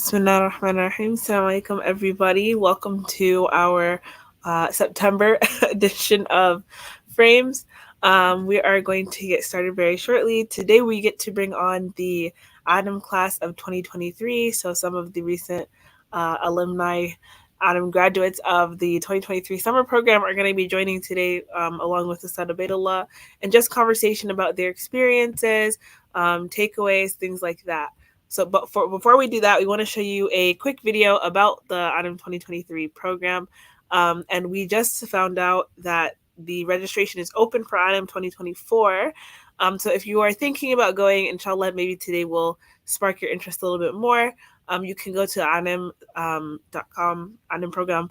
Bismillah ar-Rahman ar-Rahim. Assalamu alaikum, everybody. Welcome to our September edition of Frames. We are going to get started very shortly. Today we get to bring on the ALIM class of 2023. So some of the recent alumni ALIM graduates of the 2023 Summer Program are going to be joining today along with Ustadh Ubaydullah, and just conversation about their experiences, takeaways, things like that. So, before we do that, we want to show you a quick video about the ALIM 2023 program. And we just found out that the registration is open for ALIM 2024. So if you are thinking about going, inshallah, maybe today will spark your interest a little bit more. You can go to ALIM.com, ALIM program,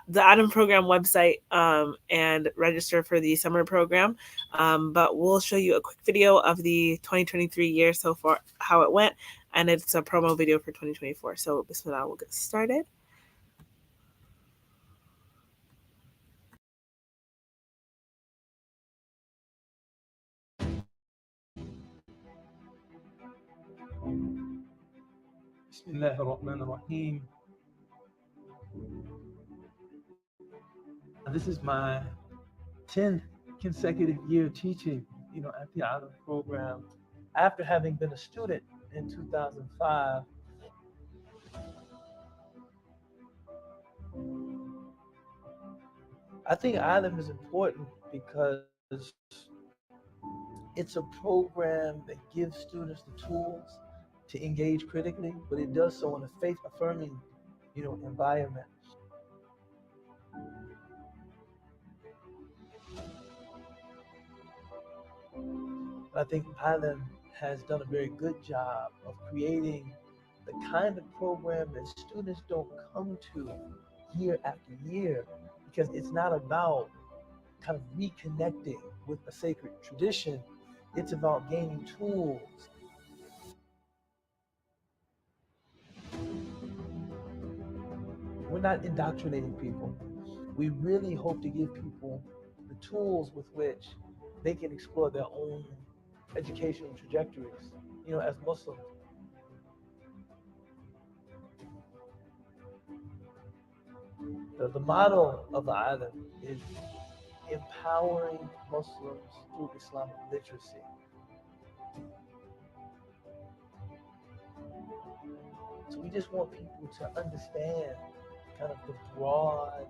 the ALIM program website, and register for the summer program. But we'll show you a quick video of the 2023 year so far, how it went, and it's a promo video for 2024. So bismillah, we'll get started. Bismillah ar-Rahman ar-Rahim. This is my 10th consecutive year teaching, at the ALIM program. After having been a student in 2005, I think ALIM is important because it's a program that gives students the tools to engage critically, but it does so in a faith-affirming, environment. I think ALIM has done a very good job of creating the kind of program that students don't come to year after year, because it's not about kind of reconnecting with a sacred tradition. It's about gaining tools. We're not indoctrinating people. We really hope to give people the tools with which they can explore their own educational trajectories, as Muslims. The motto of the ALIM is empowering Muslims through Islamic literacy. So we just want people to understand kind of the broad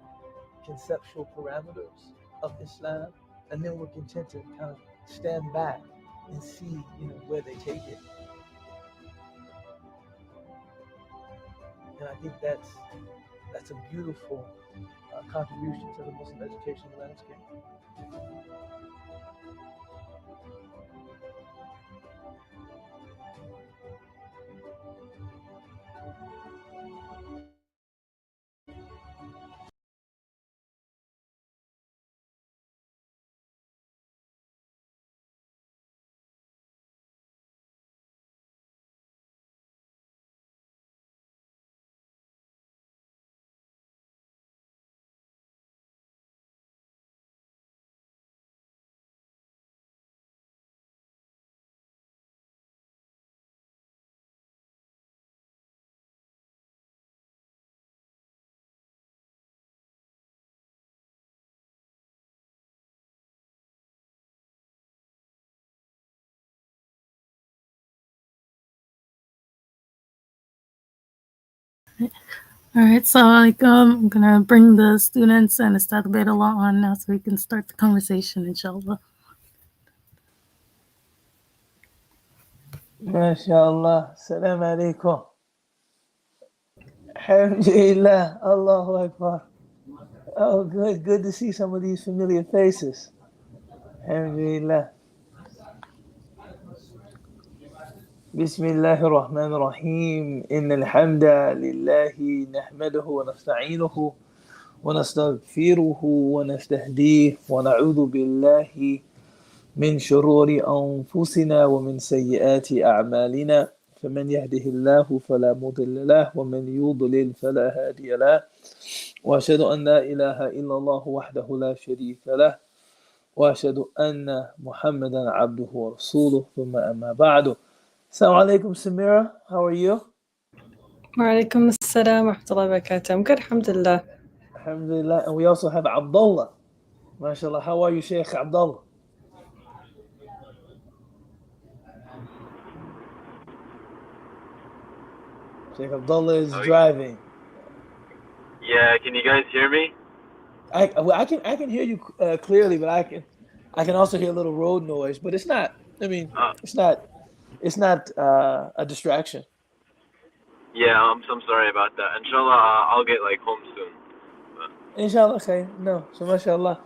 conceptual parameters of Islam, and then we're content to kind of stand back and see, where they take it. And I think that's a beautiful contribution to the Muslim education landscape. All right, so I'm gonna bring the students and Ustadh Ubaydullah on now so we can start the conversation, inshallah. MashaAllah. Salam alaikum. Alhamdulillah. Allahu Akbar. Oh, good to see some of these familiar faces. Alhamdulillah. بسم الله الرحمن الرحيم إن الحمد لله نحمده ونستعينه ونستغفره ونستهديه ونعوذ بالله من شرور أنفسنا ومن سيئات أعمالنا فمن يهده الله فلا مضل له ومن يضلل فلا هادي له وأشهد أن لا إله إلا الله وحده لا شريك له وأشهد أن محمدا عبده ورسوله ثم أما بعد. Assalamu alaikum, Samira. How are you? Walaikum assalam wa rahmatullahi wa barakatuh. I'm good, alhamdulillah. Alhamdulillah. And we also have Abdullah. MashaAllah. How are you, Sheikh Abdullah? Sheikh Abdullah is driving. Yeah, can you guys hear me? I can hear you clearly, but I can also hear a little road noise. But it's not. I mean, it's not a distraction. Yeah, I'm sorry about that. Inshallah, I'll get like home soon. Inshallah, okay. No, so mashallah.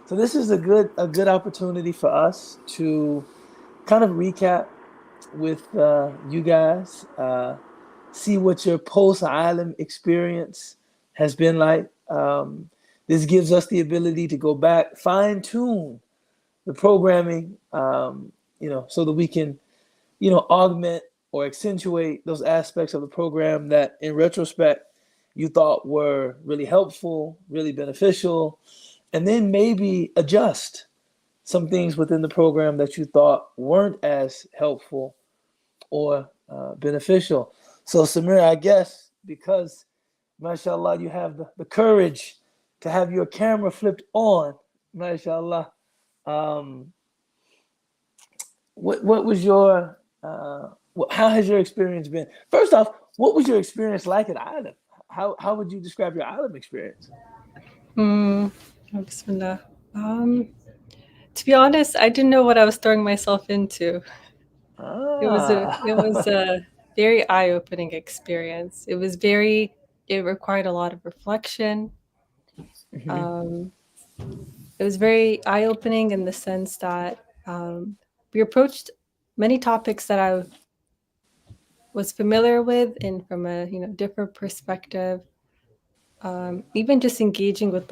So this is a good opportunity for us to kind of recap with you guys, see what your post-ALIM experience has been like. This gives us the ability to go back, fine-tune the programming, so that we can, augment or accentuate those aspects of the program that in retrospect you thought were really helpful, really beneficial, and then maybe adjust some things within the program that you thought weren't as helpful or beneficial. So Samir, I guess because, mashallah, you have the courage to have your camera flipped on, mashallah, what was your, how has your experience been? First off, what was your experience like at ALIM? How would you describe your ALIM experience? Bismillah. To be honest, I didn't know what I was throwing myself into. It was a very eye-opening experience. It required a lot of reflection. It was very eye-opening in the sense that we approached many topics that I was familiar with and from a different perspective. Even just engaging with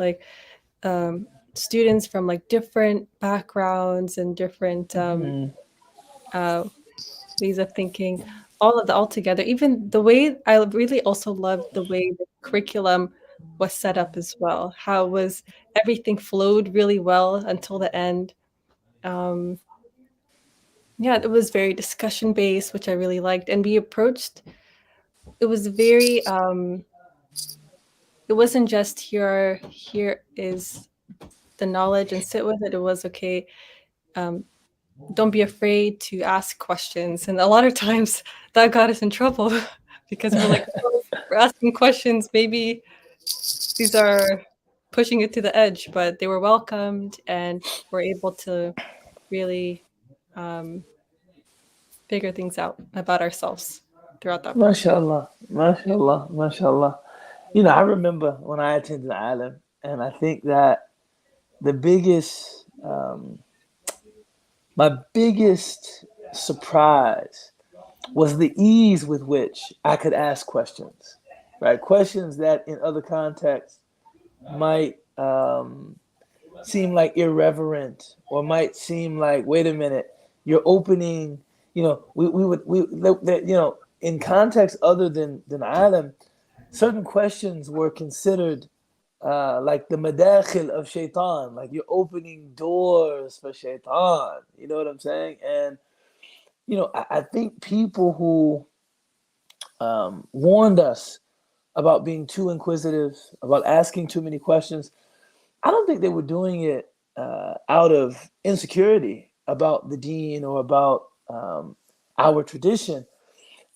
students from different backgrounds and different ways of thinking, all together. Even the way I really also loved the way the curriculum was set up as well. How everything flowed really well until the end. It was very discussion based, which I really liked, and we approached. It was very. It wasn't just here is the knowledge and sit with it. It was okay. Don't be afraid to ask questions. And a lot of times that got us in trouble because we're asking questions. Maybe these are pushing it to the edge, but they were welcomed and were able to really figure things out about ourselves throughout that process. Mashallah. I remember when I attended ALIM, and I think that my biggest surprise was the ease with which I could ask questions, right? Questions that in other contexts might seem like irreverent or might seem like, wait a minute, you're opening, in context other than ALIM, certain questions were considered like the madakhil of shaitan, like you're opening doors for shaitan. You know what I'm saying? And, I think people who warned us about being too inquisitive, about asking too many questions, I don't think they were doing it out of insecurity about the deen or about our tradition.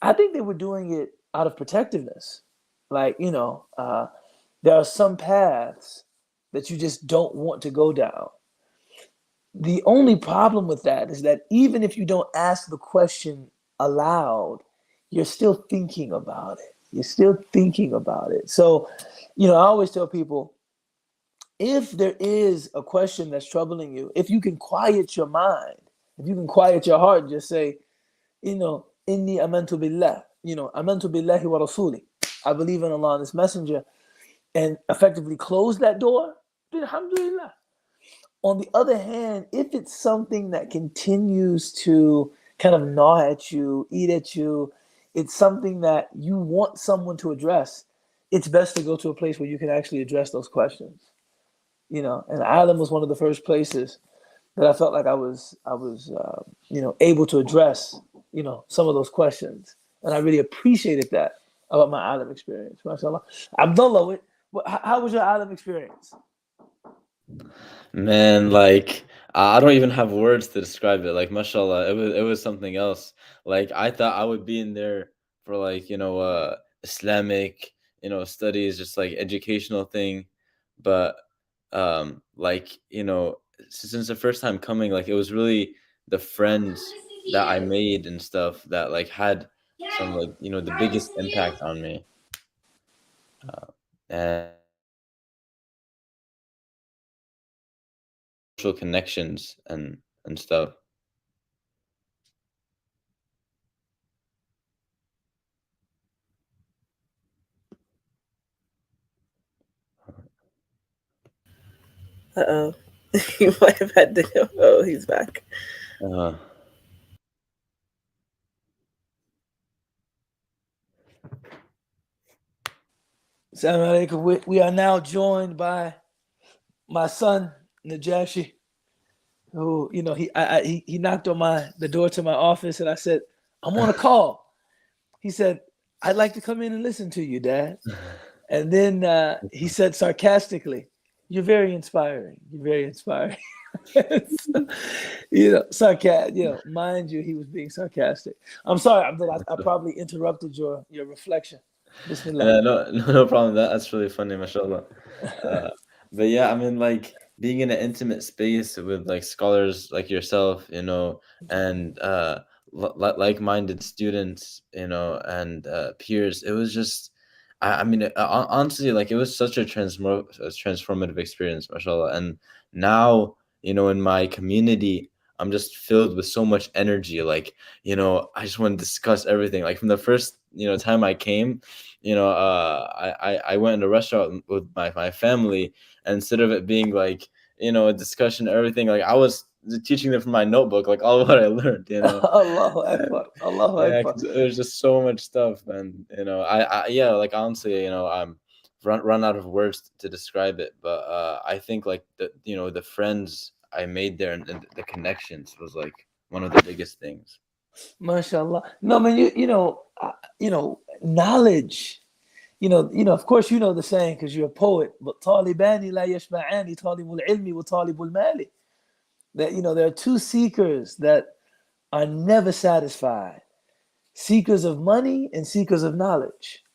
I think they were doing it out of protectiveness. Like, there are some paths that you just don't want to go down. The only problem with that is that even if you don't ask the question aloud, you're still thinking about it. So, I always tell people, if there is a question that's troubling you, if you can quiet your mind, if you can quiet your heart, just say, inni amantu billah, amantu billahi wa rasuli, I believe in Allah and His Messenger, and effectively close that door, then alhamdulillah. On the other hand, if it's something that continues to kind of gnaw at you, eat at you, it's something that you want someone to address, it's best to go to a place where you can actually address those questions. And ALIM was one of the first places that I felt like I was able to address, some of those questions. And I really appreciated that about my ALIM experience. MashaAllah. Abdullah, how was your ALIM experience? Man, like I don't even have words to describe it. Like, mashallah, it was something else. Like I thought I would be in there for like, Islamic, studies, just like educational thing. But like, since the first time coming, like it was really the friends that I made and stuff that like had some like, the biggest impact on me. And social connections and stuff. Uh-oh. You might have had to go. Oh, he's back. Assalamu alaikum. We are now joined by my son, Najashi, who, he knocked on the door to my office, and I said, I'm on a call. He said, I'd like to come in and listen to you, Dad. And then he said sarcastically, you're very inspiring. You're very inspiring. Mind you, he was being sarcastic. I'm sorry, Abdullah, I probably interrupted your reflection. Bismillah. No problem. That's really funny, mashallah. But yeah, I mean, like being in an intimate space with like scholars like yourself, and like-minded students, and peers. It was just, I mean, honestly, like it was such a transformative experience, mashallah. And now, in my community, I'm just filled with so much energy. Like, I just want to discuss everything. Like from the first, time I came, I went in a restaurant with my family, and instead of it being like, a discussion, everything, like I was teaching them from my notebook, like all of what I learned, Allahu Akbar. Allahu Yeah, Akbar. 'cause there's just so much stuff, and yeah, like honestly, I'm run out of words to describe it, but I think like the friends I made there and the connections was like one of the biggest things. MashaAllah. No, man, knowledge. Of course, you know the saying because you're a poet. But talibani la yashba'ani, talibul ilmi wa talibul mali. That there are two seekers that are never satisfied: seekers of money and seekers of knowledge.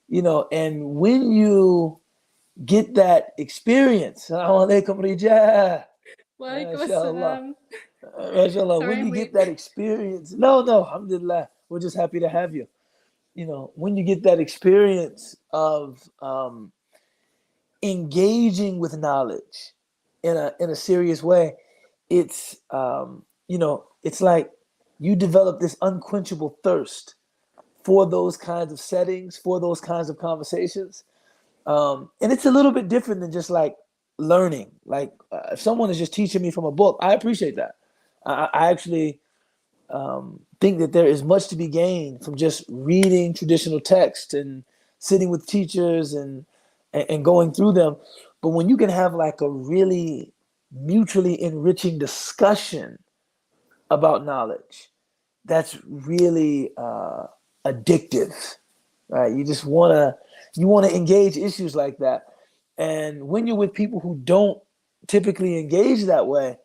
And when you get that experience, Assalamu alaikum rijal. MashaAllah. MashaAllah. Sorry, When you get that experience, no, alhamdulillah, we're just happy to have you. When you get that experience of engaging with knowledge in a serious way, it's it's like you develop this unquenchable thirst for those kinds of settings, for those kinds of conversations, and it's a little bit different than just like learning. Like if someone is just teaching me from a book, I appreciate that. I actually think that there is much to be gained from just reading traditional text and sitting with teachers and going through them. But when you can have like a really mutually enriching discussion about knowledge, that's really addictive, right? You want to engage issues like that. And when you're with people who don't typically engage that way,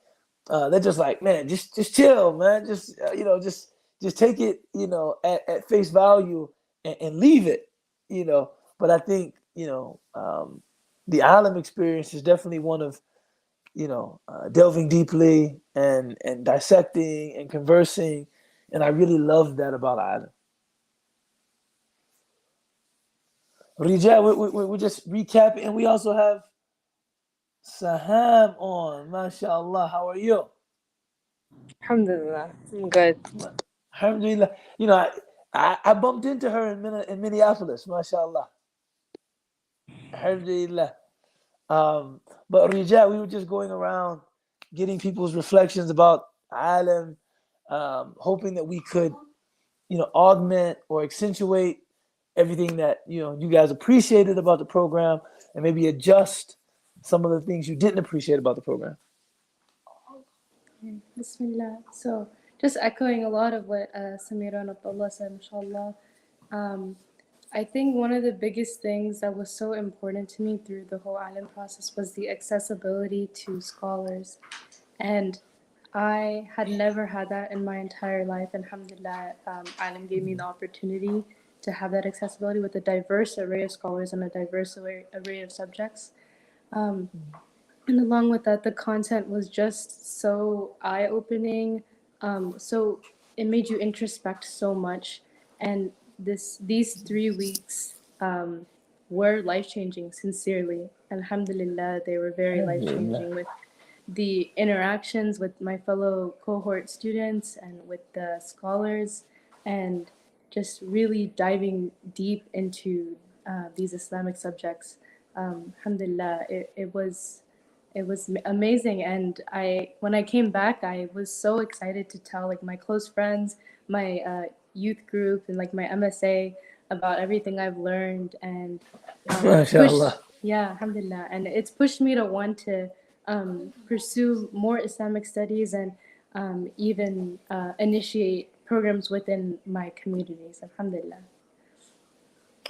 they're just like, man, just chill, man. Just take it, at face value and leave it, But I think, the ALIM experience is definitely one of, delving deeply and dissecting and conversing, and I really love that about ALIM. Rijal, we're just recapping, and we also have Saham on. MashaAllah, how are you? Alhamdulillah, I'm good. Alhamdulillah. I bumped into her in Minneapolis, mashallah. Alhamdulillah. But Rijal, we were just going around getting people's reflections about ALIM, hoping that we could, augment or accentuate everything that, you guys appreciated about the program and maybe adjust some of the things you didn't appreciate about the program. Bismillah. So just echoing a lot of what Samira and Abdullah said, mashallah. I think one of the biggest things that was so important to me through the whole ALIM process was the accessibility to scholars. And I had never had that in my entire life. And alhamdulillah, ALIM gave me the opportunity to have that accessibility with a diverse array of scholars and a diverse array of subjects. And along with that, the content was just so eye-opening. So it made you introspect so much. And these 3 weeks were life-changing, sincerely. Alhamdulillah, they were very life-changing with the interactions with my fellow cohort students and with the scholars, and just really diving deep into these Islamic subjects. Alhamdulillah, it was amazing. And when I came back, I was so excited to tell like my close friends, my youth group, and like my MSA about everything I've learned. And alhamdulillah, and it's pushed me to want to pursue more Islamic studies and even initiate programs within my communities. Alhamdulillah.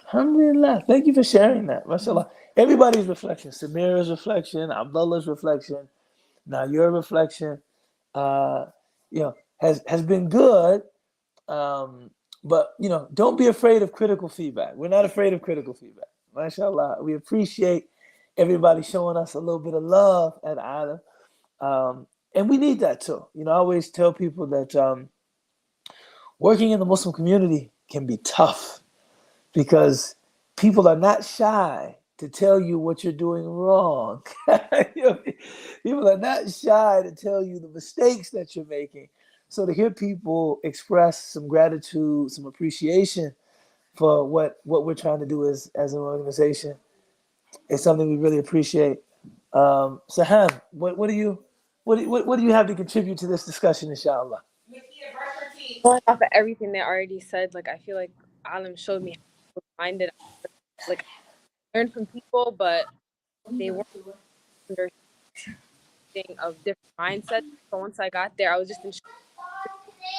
Alhamdulillah. Thank you for sharing that. MashaAllah. Everybody's reflection, Samira's reflection, Abdullah's reflection, now your reflection, has been good. But don't be afraid of critical feedback. We're not afraid of critical feedback. MashaAllah. We appreciate everybody showing us a little bit of love at ALIM. And we need that too. I always tell people that working in the Muslim community can be tough because people are not shy to tell you what you're doing wrong. People are not shy to tell you the mistakes that you're making. So to hear people express some gratitude, some appreciation for what we're trying to do as an organization is something we really appreciate. Saham, what do you have to contribute to this discussion, inshallah? Going off of everything they already said, like I feel like ALIM showed me how minded, like I learned from people, but they weren't understanding of different mindsets. So once I got there, I was just in shock.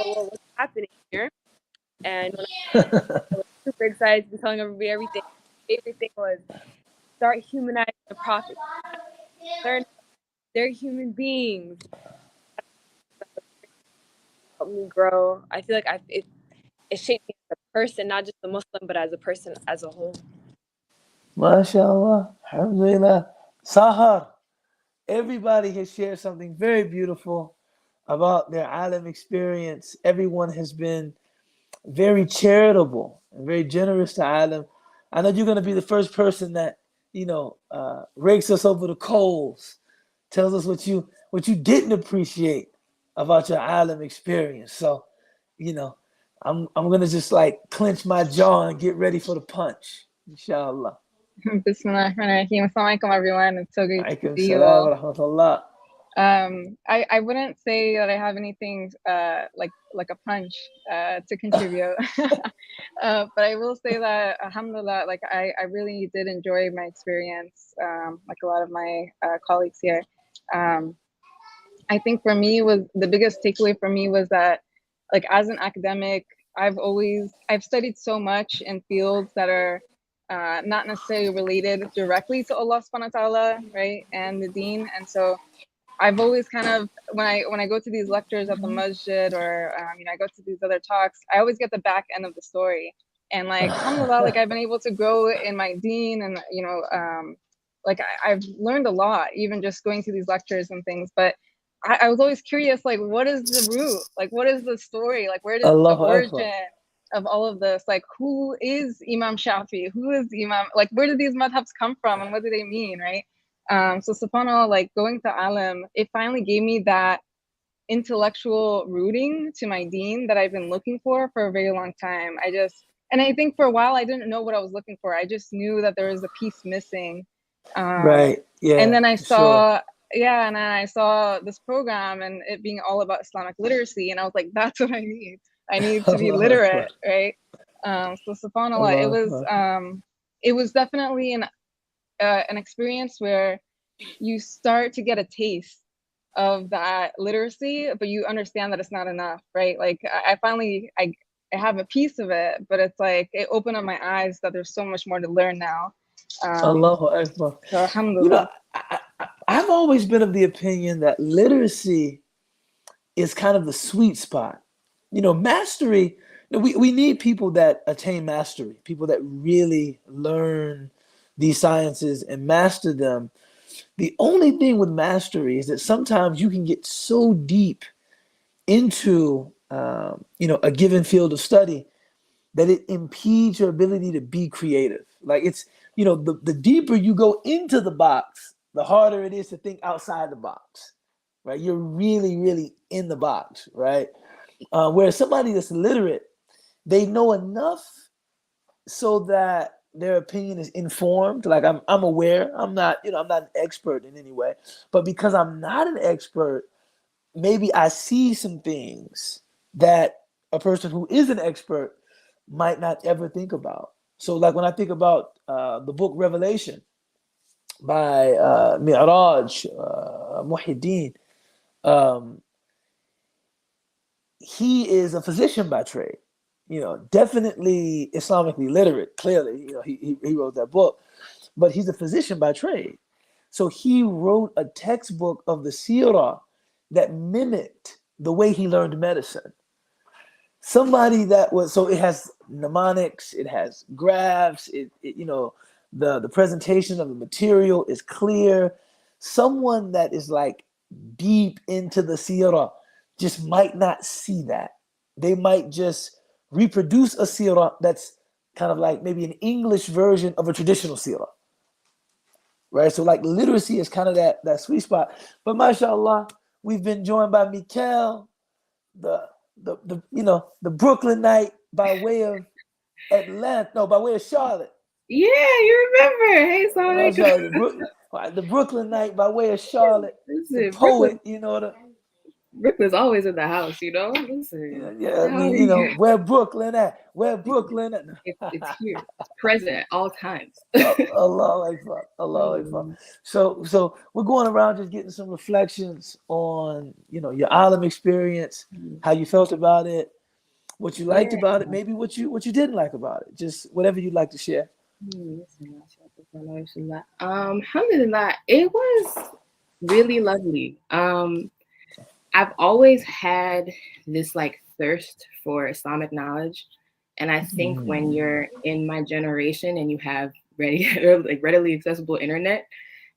Well, what's happening here? And when I was super excited to be telling everybody everything, my favorite thing was start humanizing the prophets. Learn they're human beings. Helped me grow. I feel like it shaped me as a person, not just a Muslim, but as a person as a whole. MashaAllah. Alhamdulillah. Sahar. Everybody has shared something very beautiful about their ALIM experience. Everyone has been very charitable and very generous to ALIM. I know you're going to be the first person that rakes us over the coals, tells us what you didn't appreciate about your ALIM experience. So, I'm going to just like clench my jaw and get ready for the punch, inshallah. Bismillahirrahmanirrahim. Assalamualaikum, everyone. It's so great to see you all. I wouldn't say that I have anything like a punch to contribute, but I will say that alhamdulillah, like I really did enjoy my experience, like a lot of my colleagues here. I think for me the biggest takeaway for me was that, like, as an academic, I've studied so much in fields that are not necessarily related directly to Allah subhanahu wa ta'ala, right, and the deen. And so I've always kind of, when I go to these lectures at the masjid, or I go to these other talks, I always get the back end of the story. And like, alhamdulillah, like I've been able to grow in my deen, and like I've learned a lot, even just going to these lectures and things. But I was always curious, like, what is the root? Like, what is the story? Like, where does the origin of all of this? Like, who is Imam Shafi? Who is Imam? Like, where did these madhabs come from, and what do they mean, right? So subhanAllah, like going to ALIM, it finally gave me that intellectual rooting to my deen that I've been looking for a very long time. And I think for a while I didn't know what I was looking for. I just knew that there was a piece missing. Right. Yeah. And then I saw, and then I saw this program and it being all about Islamic literacy, and I was like, that's what I need. I need to be literate, right? So subhanAllah, it was definitely an experience where you start to get a taste of that literacy, but you understand that it's not enough, right? Like I finally have a piece of it, but it's like it opened up my eyes that there's so much more to learn now. Allahu Akbar. So You alhamdulillah. know, I've always been of the opinion that literacy is kind of the sweet spot. You know, mastery, we need people that attain mastery, people that really learn these sciences and master them. The only thing with mastery is that sometimes you can get so deep into, a given field of study that it impedes your ability to be creative. Like it's, the deeper you go into the box, the harder it is to think outside the box, right? You're really, really in the box, right? Whereas somebody that's literate, they know enough so that their opinion is informed. Like I'm aware. I'm not an expert in any way, but because I'm not an expert, maybe I see some things that a person who is an expert might not ever think about. So like when I think about the book Revelation by Mi'raj Muhyiddin, he is a physician by trade, definitely Islamically literate, clearly, he wrote that book, but he's a physician by trade. So he wrote a textbook of the Sirah that mimicked the way he learned medicine. Somebody that was, so it has mnemonics, it has graphs, the presentation of the material is clear. Someone that is like deep into the Sirah just might not see that. They might just reproduce a Sirah that's kind of like maybe an English version of a traditional Sirah. Right? So like literacy is kind of that sweet spot. But mashallah, we've been joined by Mikael, the Brooklynite by way of by way of Charlotte. Yeah, you remember. Hey, sorry. The Brooklynite by way of Charlotte. Listen, the poet, Brooklyn's always in the house, Listen. Yeah, I mean, where Brooklyn at? Where Brooklyn at? It's here. It's present at all times. Allah Akbar. Allah Akbar. So we're going around just getting some reflections on, your ALIM experience, how you felt about it, what you liked about it, maybe what you didn't like about it. Just whatever you'd like to share. Alhamdulillah, it was really lovely. I've always had this like thirst for Islamic knowledge. And I think when you're in my generation and you have readily accessible internet,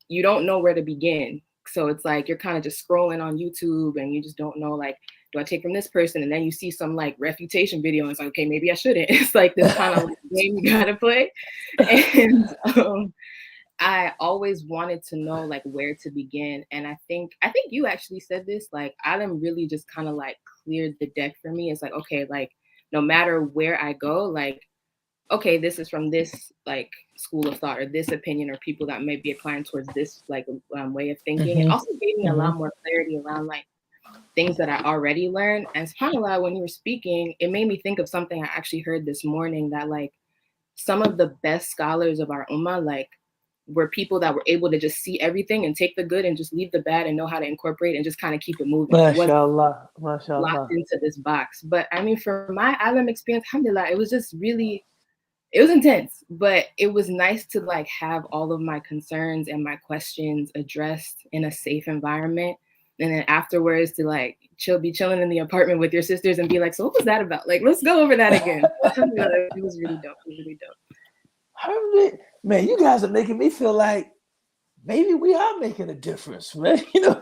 you don't know where to begin. So it's like you're kind of just scrolling on YouTube and you just don't know, like, do I take from this person? And then you see some like refutation video and it's like, okay, maybe I shouldn't. It's like this kind of game you gotta play. And I always wanted to know like where to begin. And I think you actually said this, like ALIM really just kind of like cleared the deck for me. It's like, okay, like no matter where I go, like, okay, this is from this like school of thought or this opinion or people that may be inclined towards this like way of thinking. It also gave me a lot more clarity around like things that I already learned. And subhanAllah, when you were speaking, it made me think of something I actually heard this morning, that like some of the best scholars of our ummah, like, were people that were able to just see everything and take the good and just leave the bad and know how to incorporate and just kind of keep it moving. MashaAllah. Locked into this box. But I mean, for my ALIM experience, alhamdulillah, it was just really, it was intense, but it was nice to like have all of my concerns and my questions addressed in a safe environment. And then afterwards to like be chilling in the apartment with your sisters and be like, so what was that about? Like, let's go over that again. It was really dope. It was really dope. Man, you guys are making me feel like maybe we are making a difference, man. Because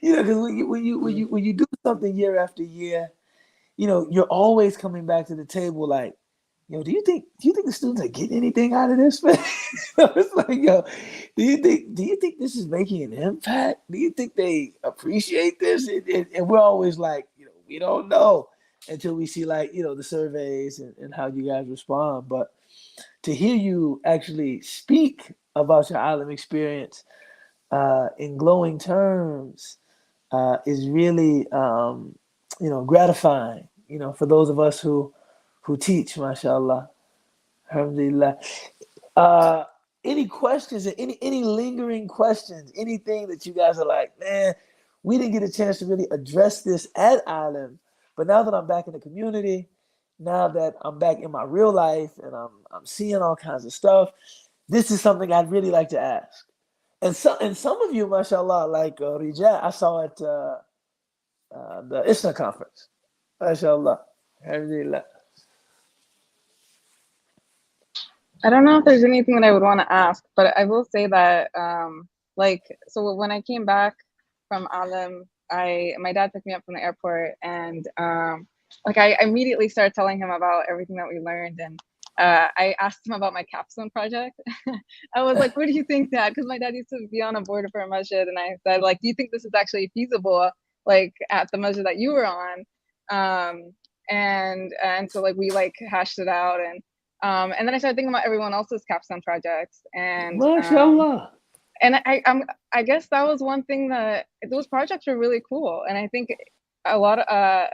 when you do something year after year, you're always coming back to the table like, do you think the students are getting anything out of this, man? It's like, do you think this is making an impact? Do you think they appreciate this? And we're always like, we don't know until we see like, the surveys and how you guys respond. But to hear you actually speak about your ALIM experience in glowing terms is really, gratifying, for those of us who teach, mashallah. Alhamdulillah. Any questions, any lingering questions, anything that you guys are like, man, we didn't get a chance to really address this at ALIM, but now that I'm back in the community, now that I'm back in my real life and I'm seeing all kinds of stuff, this is something I'd really like to ask. And some of you, mashallah, like Rija, I saw at the ISNA conference. Mashallah. Alhamdulillah. I don't know if there's anything that I would want to ask, but I will say that, so when I came back from ALIM, my dad picked me up from the airport, and I immediately started telling him about everything that we learned, and I asked him about my capstone project. I was like, "What do you think, Dad?" Because my dad used to be on a board for a masjid, and I said, "Like, do you think this is actually feasible, like at the masjid that you were on?" And so like we like hashed it out, and then I started thinking about everyone else's capstone projects, and mashallah. And I guess that was one thing, that those projects were really cool, and I think a lot of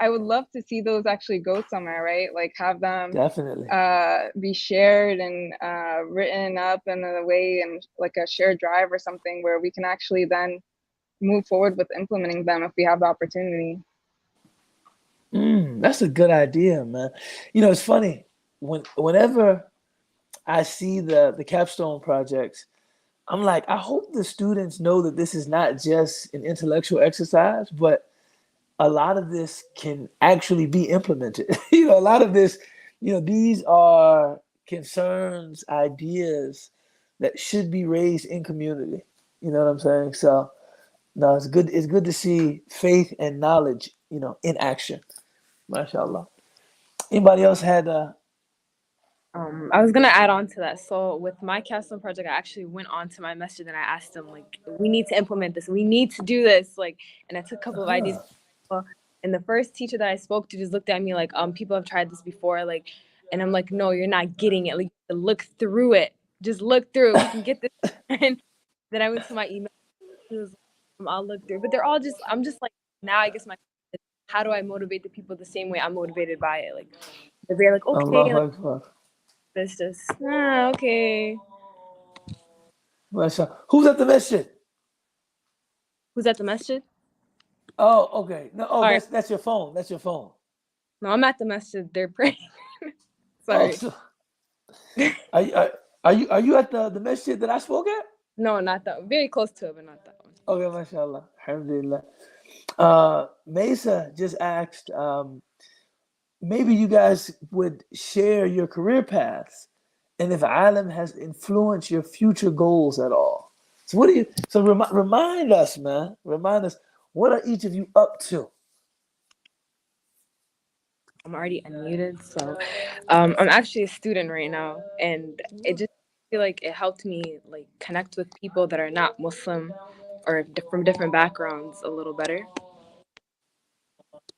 I would love to see those actually go somewhere, right? Like have them definitely be shared and written up in a way, and like a shared drive or something where we can actually then move forward with implementing them if we have the opportunity. That's a good idea, man. You know, it's funny whenever I see the capstone projects, I'm like, I hope the students know that this is not just an intellectual exercise, but a lot of this can actually be implemented. You know, a lot of this, you know, these are concerns, ideas that should be raised in community. You know what I'm saying? So, no, it's good. It's good to see faith and knowledge, you know, in action. MashaAllah. Anybody else had I was gonna add on to that. So with my capstone project, I actually went on to my messenger and I asked them, like, we need to implement this. We need to do this. Like, and I took a couple of ideas. And the first teacher that I spoke to just looked at me like, people have tried this before. Like, and I'm like, no, you're not getting it. Like, look through it. Just look through it. We can get this. And then I went to my email. It was like, I'll look through. But they're all just, I'm just like, now I guess how do I motivate the people the same way I'm motivated by it? Like, they're like, okay. Allahu Akbar. It's just, okay. MashaAllah. Who's at the masjid? Who's at the masjid? Oh, okay. No, that's your phone. That's your phone. No, I'm at the masjid. They're praying. Sorry. Oh, so, are you at the masjid that I spoke at? No, not that one. Very close to it, but not that one. Okay, mashallah. Alhamdulillah. Mesa just asked, maybe you guys would share your career paths and if ALIM has influenced your future goals at all. So what do you, so remind us, man, remind us, what are each of you up to? I'm already unmuted, so I'm actually a student right now, and it just feel like it helped me like connect with people that are not Muslim or from different backgrounds a little better.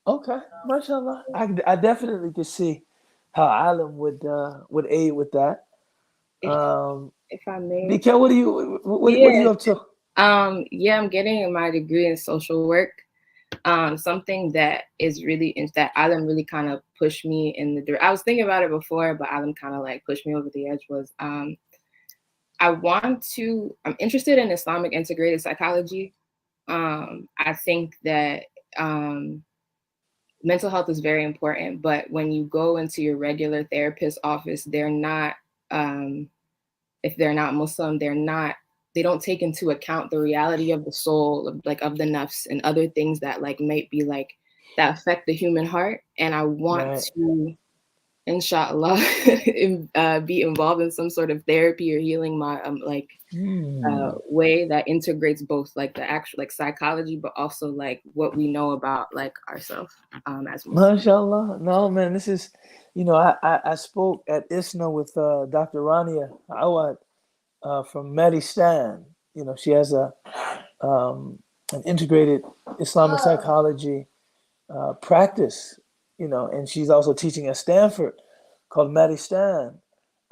Okay, mashallah. I definitely could see how ALIM would aid with that. If I may, Nika, what are you up to? Yeah, I'm getting my degree in social work. Something that is really that ALIM really kind of pushed me in the. I was thinking about it before, but ALIM kind of like pushed me over the edge. Was I'm interested in Islamic integrated psychology. I think that mental health is very important, but when you go into your regular therapist office, they're not. If they're not Muslim, they don't take into account the reality of the soul, of the nafs and other things that like might be like that affect the human heart. And I want to, inshallah, be involved in some sort of therapy or healing way that integrates both like the actual like psychology, but also like what we know about like ourselves as Muslims. MashaAllah. No, man, this is, you know, I spoke at ISNA with Dr. Rania Awad from Medistan. You know, she has an integrated Islamic psychology practice, you know, and she's also teaching at Stanford called Medistan.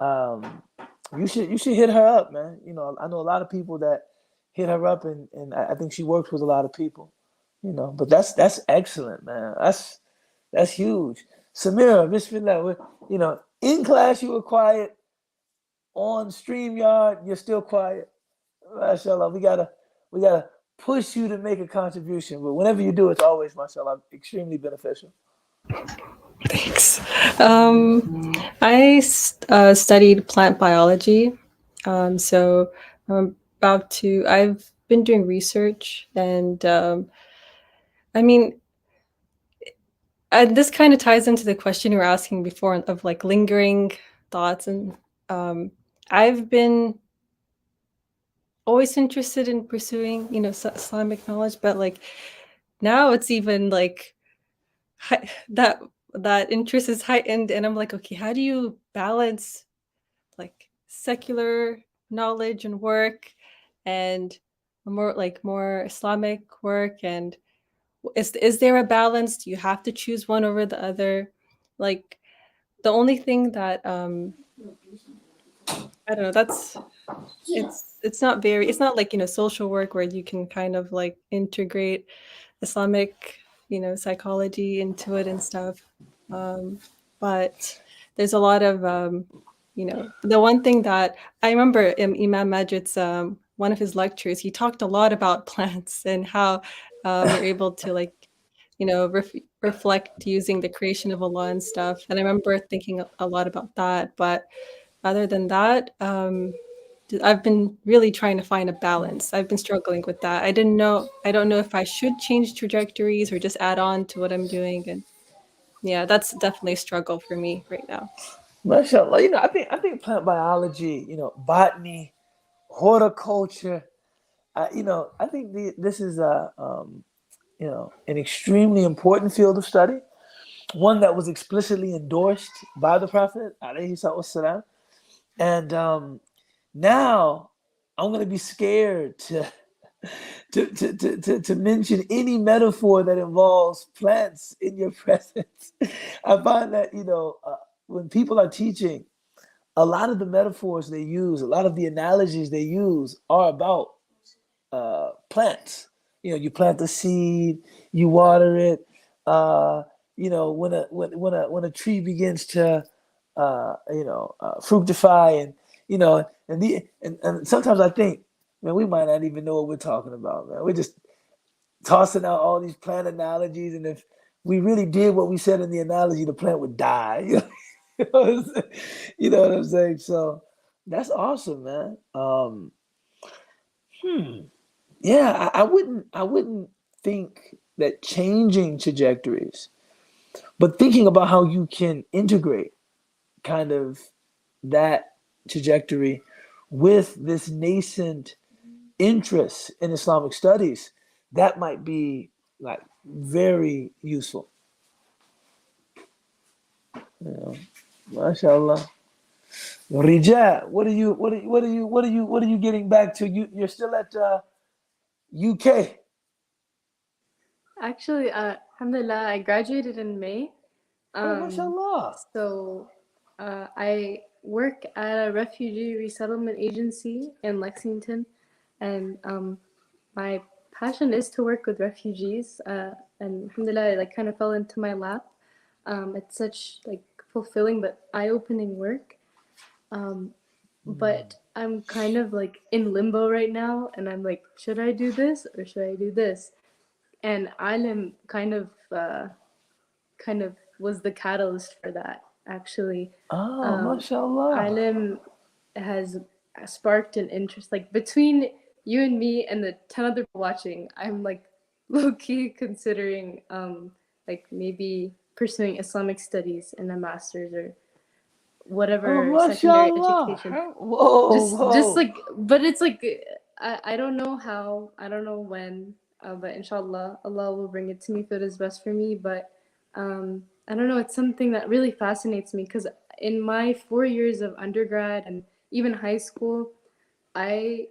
You should hit her up, man. You know, I know a lot of people that hit her up, and I think she works with a lot of people, you know. But that's excellent, man. That's huge. Samira, bismillah, you know, in class you were quiet. On StreamYard, you're still quiet. MashaAllah, we gotta push you to make a contribution. But whenever you do, it's always, MashaAllah, extremely beneficial. Thanks. I studied plant biology. So I've been doing research, and I mean, this kind of ties into the question you were asking before of like lingering thoughts. And I've been always interested in pursuing, Islamic knowledge, but like now it's even like that interest is heightened, and I'm like, okay, how do you balance like secular knowledge and work and more Islamic work? And is there a balance? Do you have to choose one over the other? Like the only thing that I don't know, it's not like, social work where you can kind of like integrate Islamic, psychology into it and stuff. But there's a lot of, the one thing that I remember Imam Majid's, one of his lectures, he talked a lot about plants and how you're able to like, reflect using the creation of Allah and stuff. And I remember thinking a lot about that. But other than that, I've been really trying to find a balance. I've been struggling with that. I don't know if I should change trajectories or just add on to what I'm doing. And yeah, that's definitely a struggle for me right now. MashaAllah. I think plant biology, botany, horticulture, I think this is an extremely important field of study, one that was explicitly endorsed by the Prophet, alayhi salatu wassalam. And now I'm going to be scared to mention any metaphor that involves plants in your presence. I find that, when people are teaching, a lot of the metaphors they use, a lot of the analogies they use are about plants. You plant the seed, you water it. When a tree begins to fructify, and sometimes I think, man, we might not even know what we're talking about, man. We're just tossing out all these plant analogies, and if we really did what we said in the analogy, the plant would die. You know what I'm saying? So that's awesome, man. Yeah, I wouldn't think that changing trajectories, but thinking about how you can integrate kind of that trajectory with this nascent interest in Islamic studies, that might be like very useful. MashaAllah. Rija, what are you getting back to? You're still at UK. Actually, alhamdulillah, I graduated in May. MashaAllah. So I work at a refugee resettlement agency in Lexington, and my passion is to work with refugees. And alhamdulillah, it like kind of fell into my lap. It's such like fulfilling but eye-opening work. But I'm kind of like in limbo right now, and I'm like, should I do this or should I do this? And ALIM kind of was the catalyst for that, actually. MashaAllah. ALIM has sparked an interest, like between you and me and the 10 other people watching, I'm like low-key considering like maybe pursuing Islamic studies in a master's or whatever secondary education. Whoa. Just like, but it's like I don't know how, I don't know when, but inshallah Allah will bring it to me if it is best for me. But I don't know, it's something that really fascinates me, because in my 4 years of undergrad and even high school, I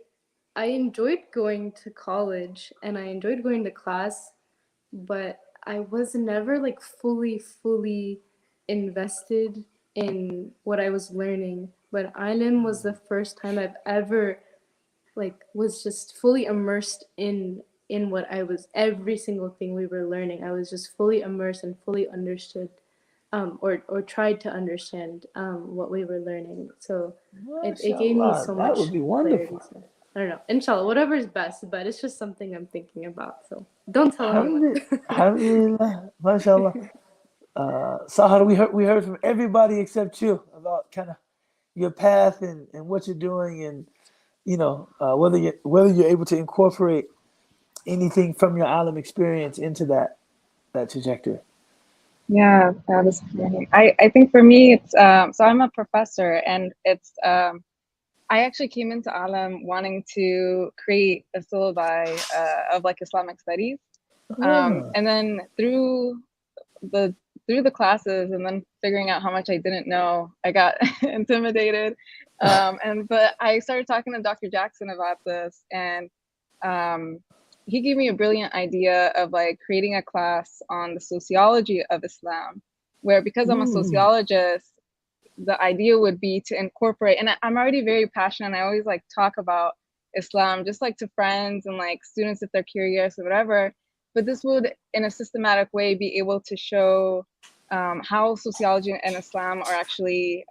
enjoyed going to college and I enjoyed going to class, but I was never like fully invested in what I was learning. But ALIM was the first time I've ever like was just fully immersed in what I was, every single thing we were learning. I was just fully immersed and fully understood, or tried to understand what we were learning. So it gave me so much. That would be wonderful. Clarity. So, I don't know. Inshallah, whatever is best, but it's just something I'm thinking about. So don't tell anyone. Alhamdulillah. MashaAllah. Sahar, we heard from everybody except you about kind of your path and what you're doing, and whether you're able to incorporate anything from your ALIM experience into that trajectory. Yeah, that is funny. I think for me, it's so I'm a professor, and it's I actually came into ALIM wanting to create a syllabi of like Islamic studies, and then through the classes, and then figuring out how much I didn't know, I got intimidated. But I started talking to Dr. Jackson about this, and he gave me a brilliant idea of like creating a class on the sociology of Islam, where because I'm a sociologist, the idea would be to incorporate, and I'm already very passionate, and I always like talk about Islam just like to friends and like students if they're curious or whatever, but this would in a systematic way be able to show how sociology and Islam are actually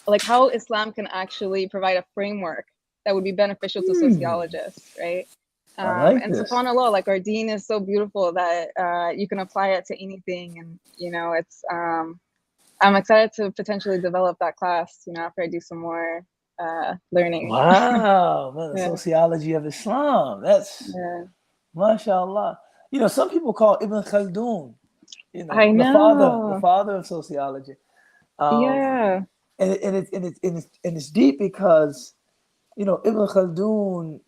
like how Islam can actually provide a framework that would be beneficial to sociologists, right? And subhanAllah, like our deen is so beautiful that you can apply it to anything, and it's I'm excited to potentially develop that class, after I do some more learning. Wow, man, the sociology of Islam. That's mashallah. Some people call Ibn Khaldun, I know. the father of sociology. Yeah. And it's deep because, Ibn Khaldun,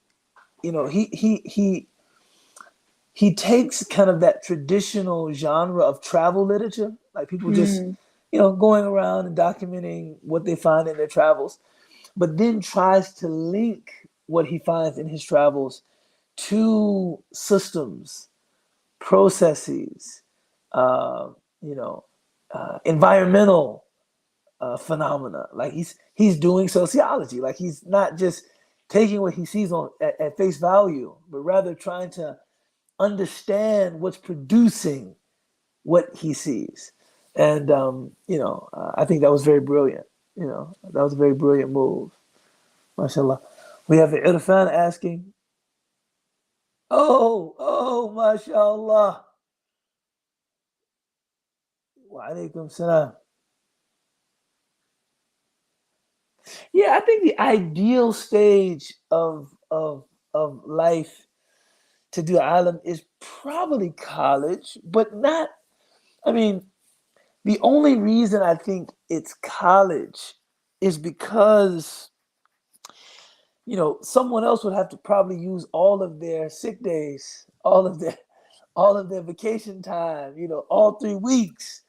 he takes kind of that traditional genre of travel literature, like people just going around and documenting what they find in their travels, but then tries to link what he finds in his travels to systems, processes, environmental phenomena. Like he's doing sociology. Like he's not just taking what he sees at face value, but rather trying to understand what's producing what he sees. And I think that was very brilliant. That was a very brilliant move. MashaAllah. We have Irfan asking, oh, MashaAllah. Wa alaikum salam. Yeah, I think the ideal stage of life to do alim is probably college, but not, the only reason I think it's college is because, someone else would have to probably use all of their sick days, all of their vacation time, all 3 weeks,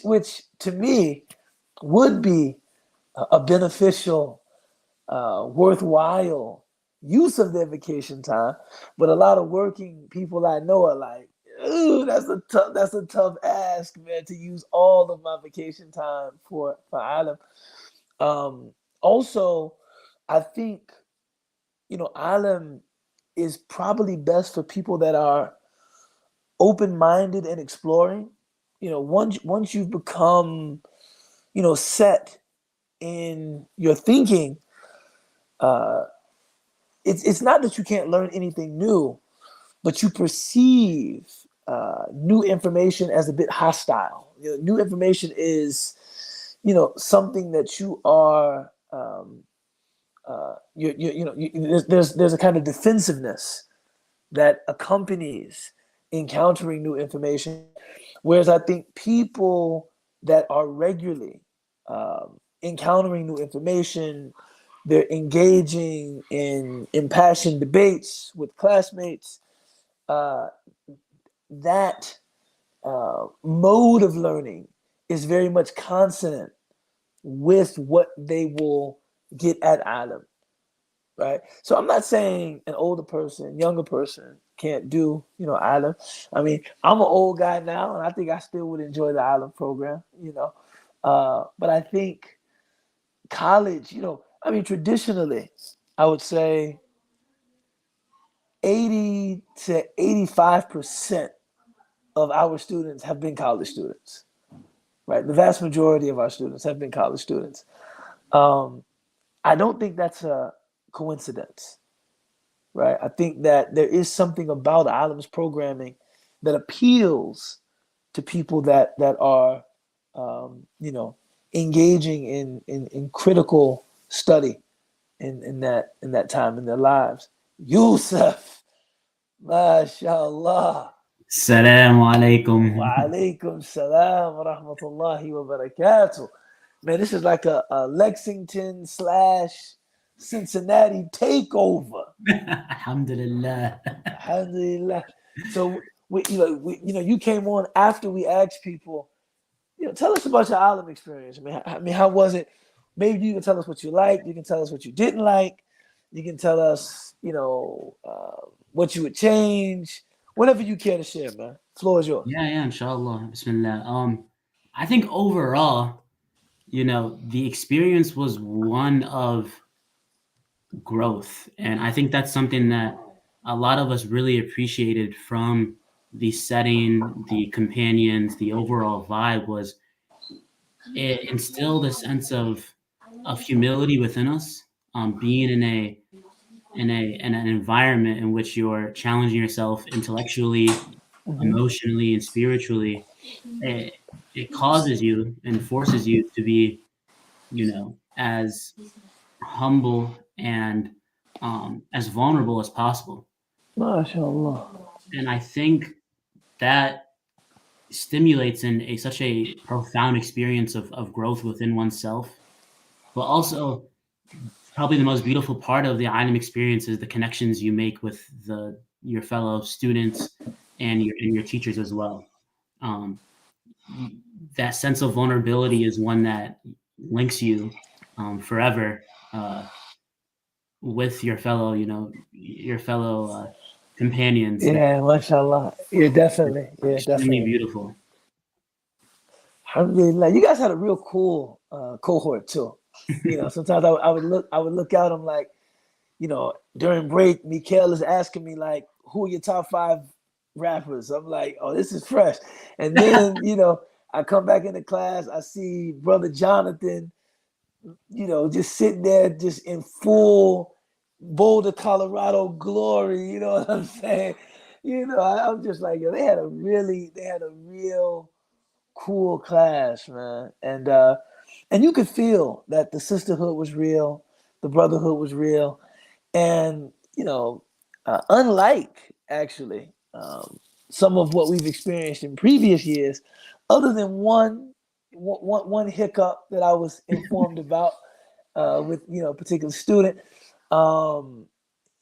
which to me would be a beneficial, worthwhile use of their vacation time. But a lot of working people I know are like, ooh, that's a tough ask, man, to use all of my vacation time for alim. Also, I think, alim is probably best for people that are open-minded and exploring. Once you've become, set in your thinking, it's not that you can't learn anything new, but you perceive new information as a bit hostile. New information is, something that you are. There's a kind of defensiveness that accompanies encountering new information, whereas I think people that are regularly encountering new information, they're engaging in impassioned debates with classmates. That mode of learning is very much consonant with what they will get at alim, right? So I'm not saying an older person, younger person can't do, alim. I'm an old guy now, and I think I still would enjoy the alim program, but I think college, traditionally, I would say 80 to 85% of our students have been college students, right? The vast majority of our students have been college students. I don't think that's a coincidence. right? I think that there is something about ALIM's programming that appeals to people that are, you know, engaging in critical study in that time in their lives. Yusuf, mashallah. Assalamu alaikum. Wa alaikum salam wa rahmatullahi wa barakatuh. Man, this is like a Lexington / Cincinnati takeover. Alhamdulillah. Alhamdulillah. So you came on after we asked people, tell us about your ALIM experience. I mean, how was it? Maybe you can tell us what you liked. You can tell us what you didn't like. You can tell us, what you would change. Whatever you care to share, man. Floor is yours. Yeah, inshallah. Bismillah. I think overall, the experience was one of growth. And I think that's something that a lot of us really appreciated from the setting, the companions, the overall vibe was it instilled a sense of humility within us. Being in an environment in which you're challenging yourself intellectually, emotionally, and spiritually, it causes you and forces you to be, as humble and as vulnerable as possible. MashaAllah. And I think that stimulates in such a profound experience of growth within oneself. But also, probably the most beautiful part of the ALIM experience is the connections you make with your fellow students and your teachers as well. That sense of vulnerability is one that links you forever with your fellow companions. Yeah, mashallah. Yeah, definitely. Yeah, Extremely definitely. beautiful. Alhamdulillah. You guys had a real cool cohort too. Sometimes I would look out. I'm like, during break, Mikael is asking me like, who are your top 5 rappers? I'm like, oh, this is fresh. And then, I come back into class, I see brother Jonathan, just sitting there just in full Boulder, Colorado glory. You know what I'm saying? I'm just like, they had a real cool class, man. And you could feel that the sisterhood was real, the brotherhood was real. And, unlike actually some of what we've experienced in previous years, other than one hiccup that I was informed about with, a particular student,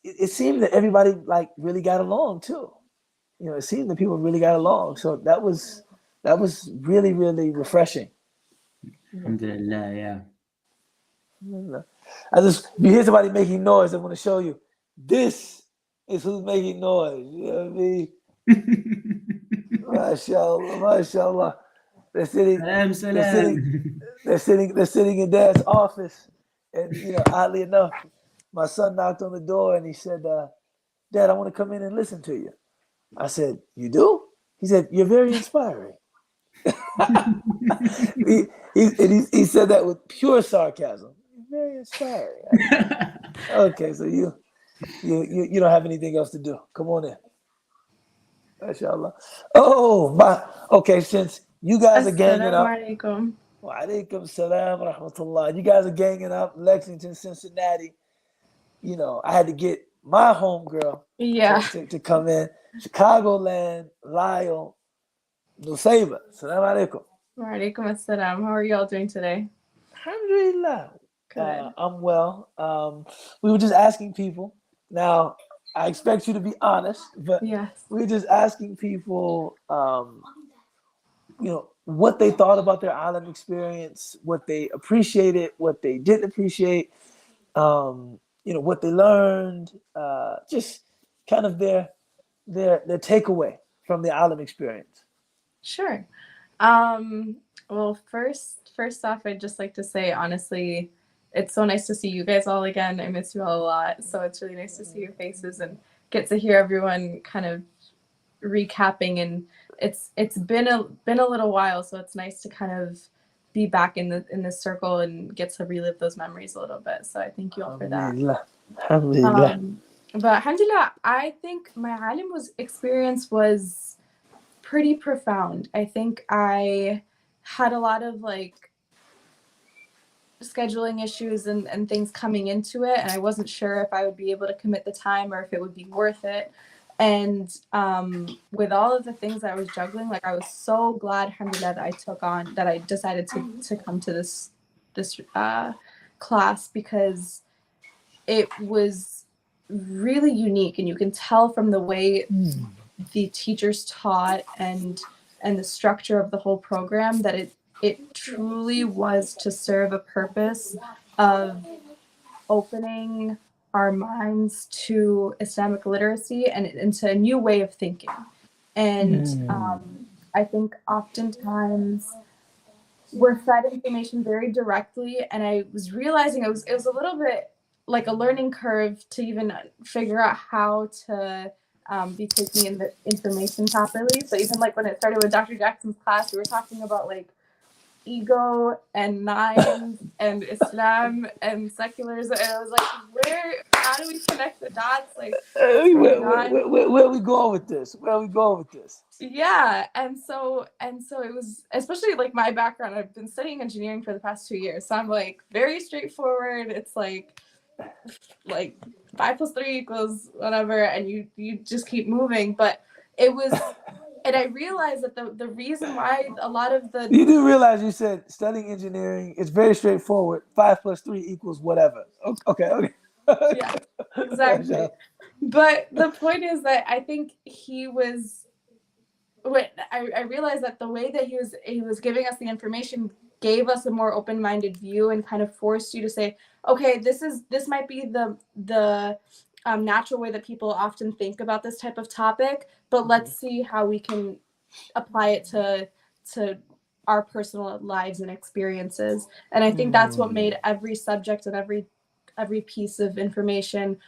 it seemed that everybody like really got along too. It seemed that people really got along. So that was really, really refreshing. Alhamdulillah, yeah. If you hear somebody making noise, I want to show you. This is who's making noise. You know what I mean? MashaAllah, mashallah. They're sitting in Dad's office, and oddly enough, my son knocked on the door and he said, "Dad, I want to come in and listen to you." I said, "You do?" He said, "You're very inspiring." he said that with pure sarcasm. Very inspiring. Okay, so you don't have anything else to do. Come on in. MashaAllah. Okay, since you guys are ganging up. Assalamu Wa alaikum salam wa rahmatullah. You guys are ganging up Lexington, Cincinnati. I had to get my homegirl to come in. Chicagoland, Lyle, Nusayba. Salam alaikum. Wa alaikum assalam. How are y'all doing today? Alhamdulillah. I'm well. We were just asking people. Now, I expect you to be honest, but we were just asking people, what they thought about their ALIM experience, what they appreciated, what they didn't appreciate, what they learned, just kind of their takeaway from the ALIM experience. Sure. Well, first off, I'd just like to say, honestly, it's so nice to see you guys all again. I miss you all a lot. So it's really nice to see your faces and get to hear everyone kind of recapping. And it's been a little while, so it's nice to kind of be back in this circle and get to relive those memories a little bit. So I thank you all for that. Alhamdulillah. But alhamdulillah, I think my alim experience was pretty profound. I think I had a lot of like scheduling issues and things coming into it, and I wasn't sure if I would be able to commit the time or if it would be worth it. And with all of the things I was juggling, like I was so glad, alhamdulillah, that I decided to come to this class, because it was really unique, and you can tell from the way the teachers taught and the structure of the whole program that it truly was to serve a purpose of opening our minds to Islamic literacy and to a new way of thinking. And I think oftentimes we're fed information very directly, and I was realizing it was a little bit like a learning curve to even figure out how to be taking in the information properly. So even like when it started with Dr. Jackson's class, we were talking about like ego and nines and Islam and secularism, and I was like, how do we connect the dots? Like, where we going with this? Yeah, and so it was, especially like my background, I've been studying engineering for the past 2 years, so I'm like very straightforward. It's like 5 + 3 = whatever, and you just keep moving. But it was, and I realized that the reason why a lot of the you do realize you said studying engineering, it's very straightforward. 5 + 3 = whatever. Okay. Yeah, exactly. But the point is that I think he was, when I realized that the way that he was giving us the information gave us a more open-minded view and kind of forced you to say, okay, this might be the natural way that people often think about this type of topic, but let's see how we can apply it to our personal lives and experiences. And I think that's what made every subject and every piece of information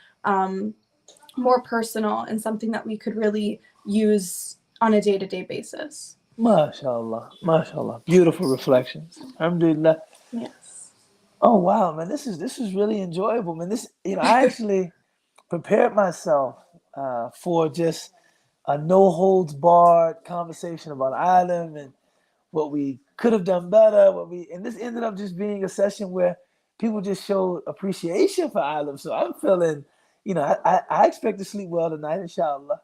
more personal and something that we could really use on a day-to-day basis. MashaAllah. Beautiful reflections. Alhamdulillah. Yes. Oh wow, man, this is really enjoyable, man. This, I actually prepared myself for just a no holds barred conversation about ALIM and what we could have done better, and this ended up just being a session where people just showed appreciation for ALIM. So I'm feeling, I expect to sleep well tonight, inshallah.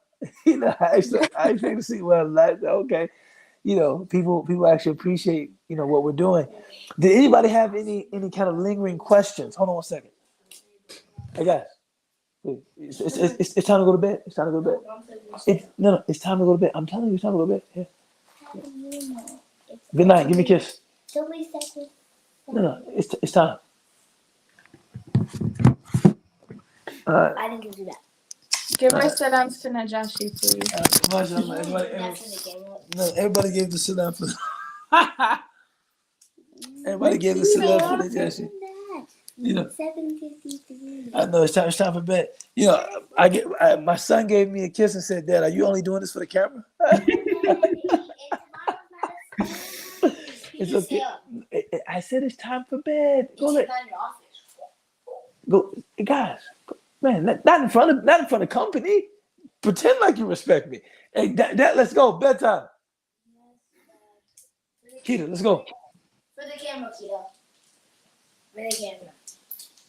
I expect to sleep well tonight. Okay. People actually appreciate, what we're doing. Did anybody have any kind of lingering questions? Hold on 1 second. Hey guys, it's time to go to bed. It's time to go to bed. It's time to go to bed. I'm telling you, it's time to go to bed. Here. Good night. Give me a kiss. No, it's time. I didn't give you that. Give our salams to Najashi, please. Everybody gave the salam for everybody gave the salam for Najashi. 7:53. I know it's time for bed. My son gave me a kiss and said, "Dad, are you only doing this for the camera?" It's okay. I said it's time for bed. Go, guys. Man, not in front of company. Pretend like you respect me. Hey, Dad, let's go. Bedtime. Keita, let's go. For the camera, Keita. For the camera.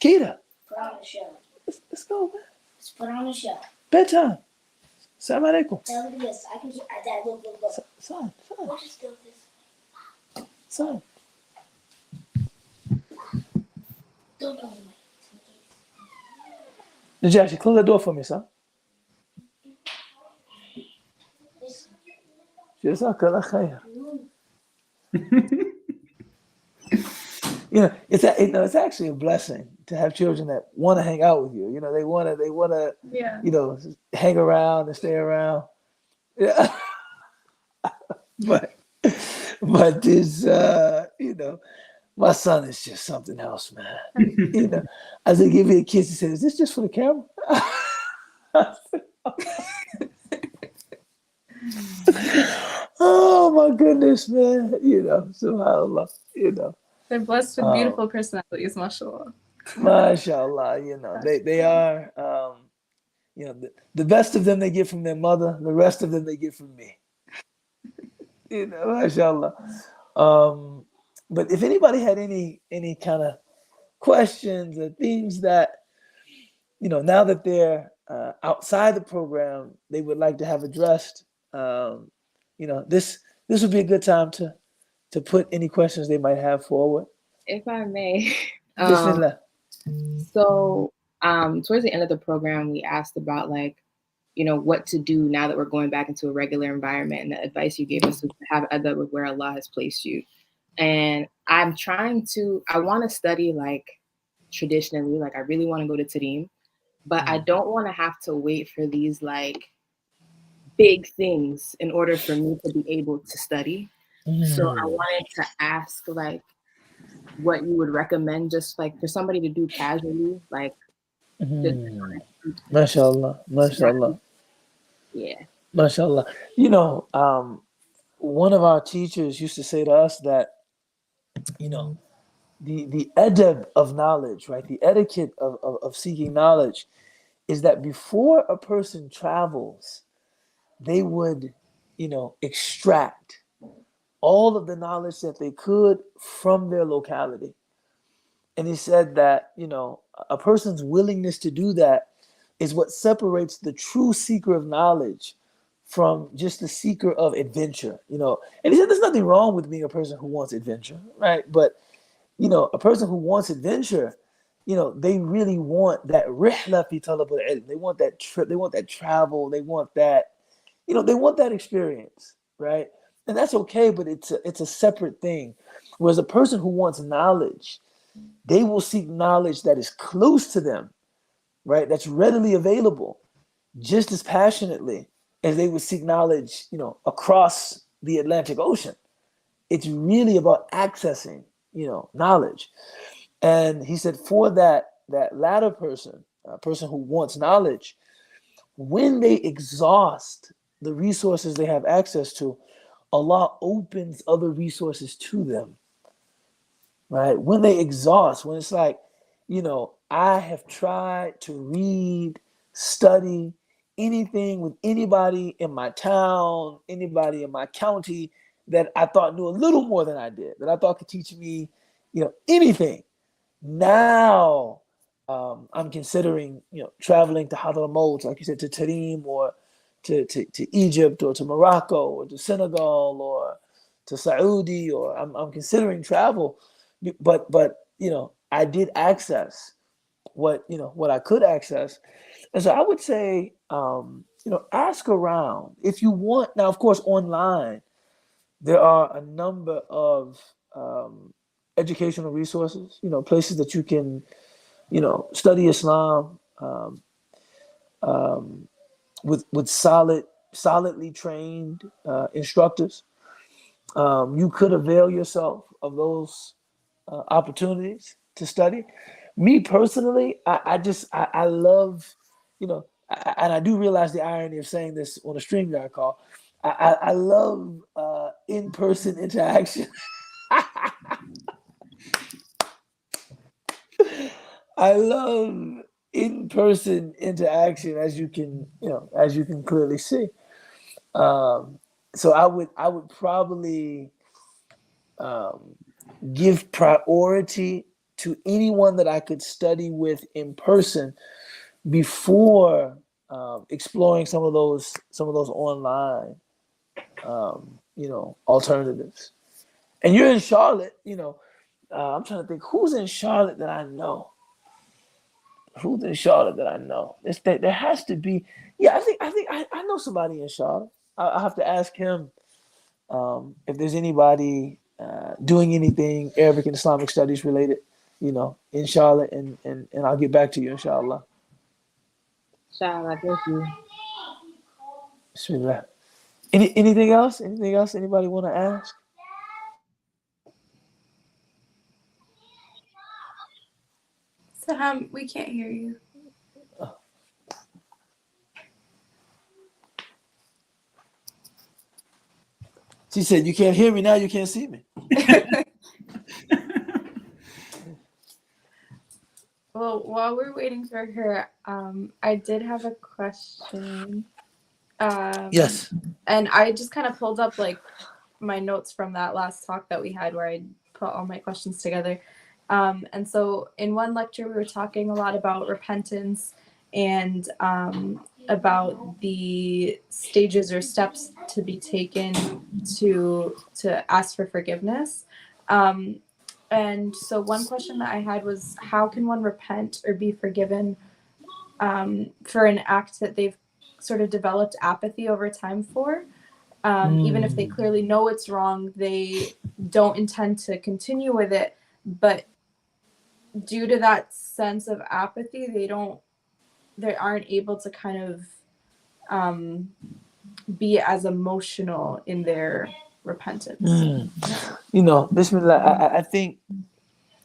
Keita. Put on the show. Let's go, man. Let's put on the show. Bedtime. Salam alaikum. Now look at this. I can keep Dad, look. Son. We'll just go this. Son. Don't go away. Najashi, close the door for me, son. Jazakallah khair. It's actually a blessing to have children that want to hang out with you. They want to, Yeah. Hang around and stay around. Yeah. but this, my son is just something else, man. As they give me a kiss, he said, "Is this just for the camera?" Oh my goodness, man. SubhanAllah, They're blessed with beautiful personalities, mashallah. MashaAllah, they are. You know, the best of them they get from their mother, the rest of them they get from me. You know, mashallah. But if anybody had any kind of questions or things that, you know, now that they're outside the program, they would like to have addressed, you know, this would be a good time to put any questions they might have forward. If I may, Bismillah. so towards the end of the program, we asked about like, you know, what to do now that we're going back into a regular environment, and the advice you gave us was to have adab with where Allah has placed you. And I want to study like traditionally, like I really want to go to Tarim, but I don't want to have to wait for these like big things in order for me to be able to study. So I wanted to ask like what you would recommend just like for somebody to do casually, like Mashallah, mashallah. Yeah. Mashallah. You know, one of our teachers used to say to us that, you know, the adab of knowledge, right? The etiquette of seeking knowledge is that before a person travels, they would, you know, extract all of the knowledge that they could from their locality. And he said that, you know, a person's willingness to do that is what separates the true seeker of knowledge from just the seeker of adventure, you know. And he said there's nothing wrong with being a person who wants adventure, right? But, you know, a person who wants adventure, you know, they really want that rihla fi talab al-ilm. They want that trip, they want that travel, they want that, you know, they want that experience, right? And that's okay, but it's a separate thing. Whereas a person who wants knowledge, they will seek knowledge that is close to them, right? That's readily available, just as passionately as they would seek knowledge, you know, across the Atlantic Ocean. It's really about accessing, you know, knowledge. And he said for that latter person, a person who wants knowledge, when they exhaust the resources they have access to, Allah opens other resources to them, right? When they exhaust, when it's like, you know, I have tried to read, study anything with anybody in my town, anybody in my county that I thought knew a little more than I did, that I thought could teach me, you know, anything. Now I'm considering, you know, traveling to Hadramaut, like you said, to Tarim or to Egypt or to Morocco or to Senegal or to Saudi, or I'm considering travel, but you know, I did access what I could access. And so I would say, you know, ask around if you want. Now, of course, online there are a number of educational resources, you know, places that you can, you know, study Islam with solidly trained instructors. You could avail yourself of those opportunities to study. Me personally, I love, you know, and I do realize the irony of saying this on a StreamYard call. I love in-person interaction. I love in-person interaction, as you can, you know, as you can clearly see. So I would probably give priority to anyone that I could study with in person before exploring some of those online, you know, alternatives. And you're in Charlotte, you know. I'm trying to think who's in Charlotte that I know. Who's in Charlotte that I know? There has to be. Yeah, I know somebody in Charlotte. I have to ask him if there's anybody doing anything Arabic and Islamic studies related, you know, in Charlotte, and I'll get back to you, inshallah. Inshallah, thank you. Bismillah. Anything else? Anything else anybody want to ask? Saham, we can't hear you. She said, you can't hear me now, you can't see me. Well, Well, while we're waiting for her, I did have a question. Yes. And I just kind of pulled up like my notes from that last talk that we had where I put all my questions together. And so in one lecture, we were talking a lot about repentance and about the stages or steps to be taken to ask for forgiveness. And so one question that I had was, how can one repent or be forgiven for an act that they've sort of developed apathy over time for? Even if they clearly know it's wrong, they don't intend to continue with it, but due to that sense of apathy, they aren't able to kind of be as emotional in their repentance. You know, Bismillah, I think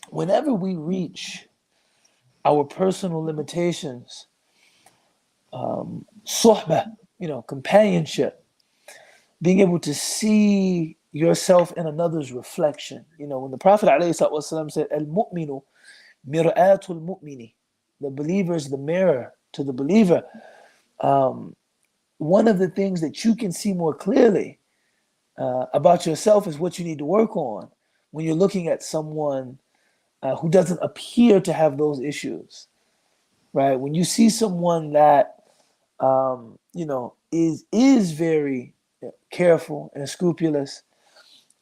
whenever we reach our personal limitations, suhbah, you know, companionship, being able to see yourself in another's reflection. You know, when the Prophet ﷺ said, Al-mu'minu mir'atul mu'mini, the believer is the mirror to the believer. One of the things that you can see more clearly about yourself is what you need to work on when you're looking at someone who doesn't appear to have those issues, right? When you see someone that you know is very careful and scrupulous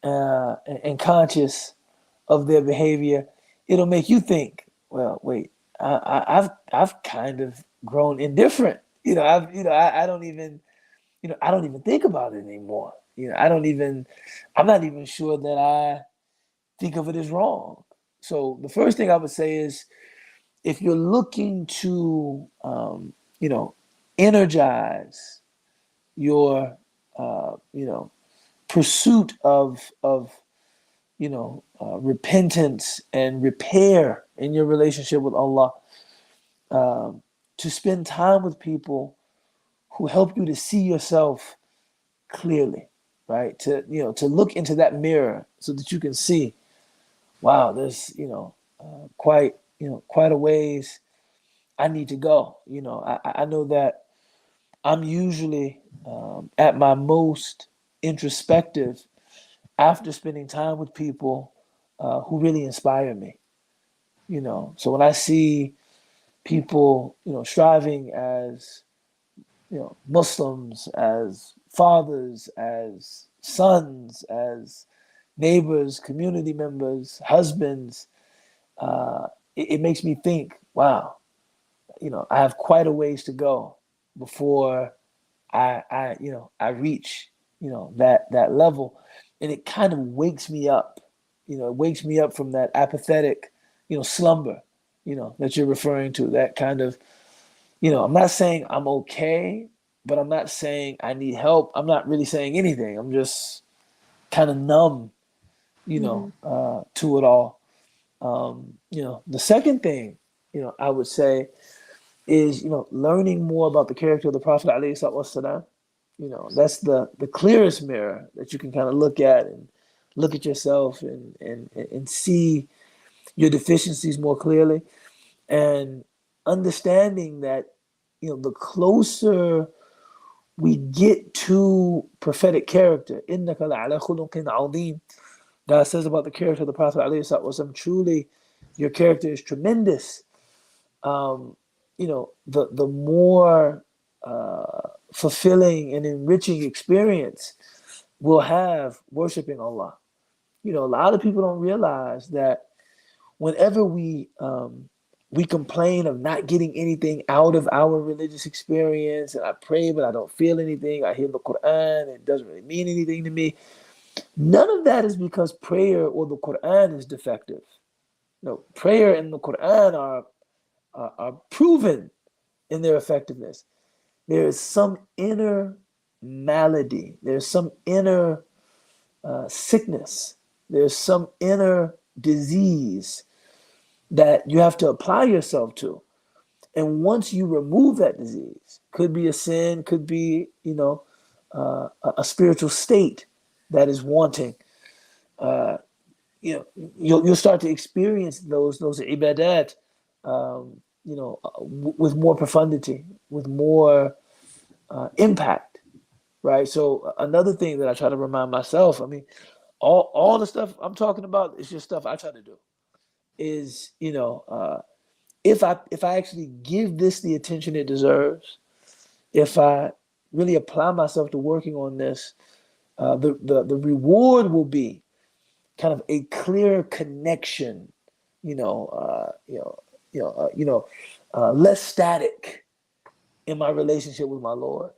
and conscious of their behavior, it'll make you think, well, wait, I've kind of grown indifferent. You know, I don't even think about it anymore. You know, I'm not even sure that I think of it as wrong. So the first thing I would say is, if you're looking to, you know, energize your, you know, pursuit of you know, repentance and repair in your relationship with Allah, to spend time with people who help you to see yourself clearly, right? To, you know, to look into that mirror so that you can see, wow, there's, you know, quite a ways I need to go. You know, I know that I'm usually at my most introspective after spending time with people who really inspire me. You know, so when I see people, you know, striving as, you know, Muslims, as fathers, as sons, as neighbors, community members, husbands, it makes me think, wow, you know, I have quite a ways to go before I reach, you know, that level. And it kind of wakes me up, you know, it wakes me up from that apathetic, you know, slumber, you know, that you're referring to, that kind of, you know, I'm not saying I'm okay, but I'm not saying I need help. I'm not really saying anything. I'm just kind of numb, you know, to it all. You know, the second thing, you know, I would say is, you know, learning more about the character of the Prophet ﷺ. You know, that's the clearest mirror that you can kind of look at and look at yourself and see your deficiencies more clearly, and understanding that, you know, the closer we get to prophetic character, إِنَّكَ لَعَلَى خُلُقٍ عَظِيمٍ, God says about the character of the Prophet ﷺ, truly your character is tremendous. You know, the more fulfilling and enriching experience we'll have worshiping Allah. You know, a lot of people don't realize that whenever we complain of not getting anything out of our religious experience, and I pray but I don't feel anything, I hear the Quran, it doesn't really mean anything to me. None of that is because prayer or the Quran is defective. No, prayer and the Quran are proven in their effectiveness. There is some inner malady. There's some inner sickness. There's some inner disease that you have to apply yourself to. And once you remove that disease, could be a sin, could be, you know, a spiritual state that is wanting, you know, you'll start to experience those ibadat with more profundity, with more impact, right? So another thing that I try to remind myself, I mean, all the stuff I'm talking about is just stuff I try to do. Is if I actually give this the attention it deserves, if I really apply myself to working on this, the reward will be kind of a clear connection, less static in my relationship with my Lord.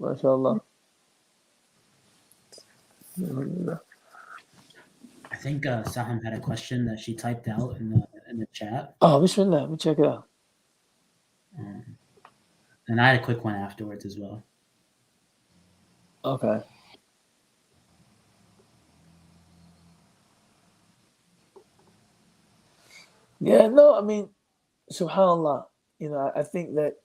Mashallah. I think Saham had a question that she typed out in the chat. Oh, bismillah. Let me check it out. And I had a quick one afterwards as well. Okay. Yeah, no, I mean, subhanAllah, I think that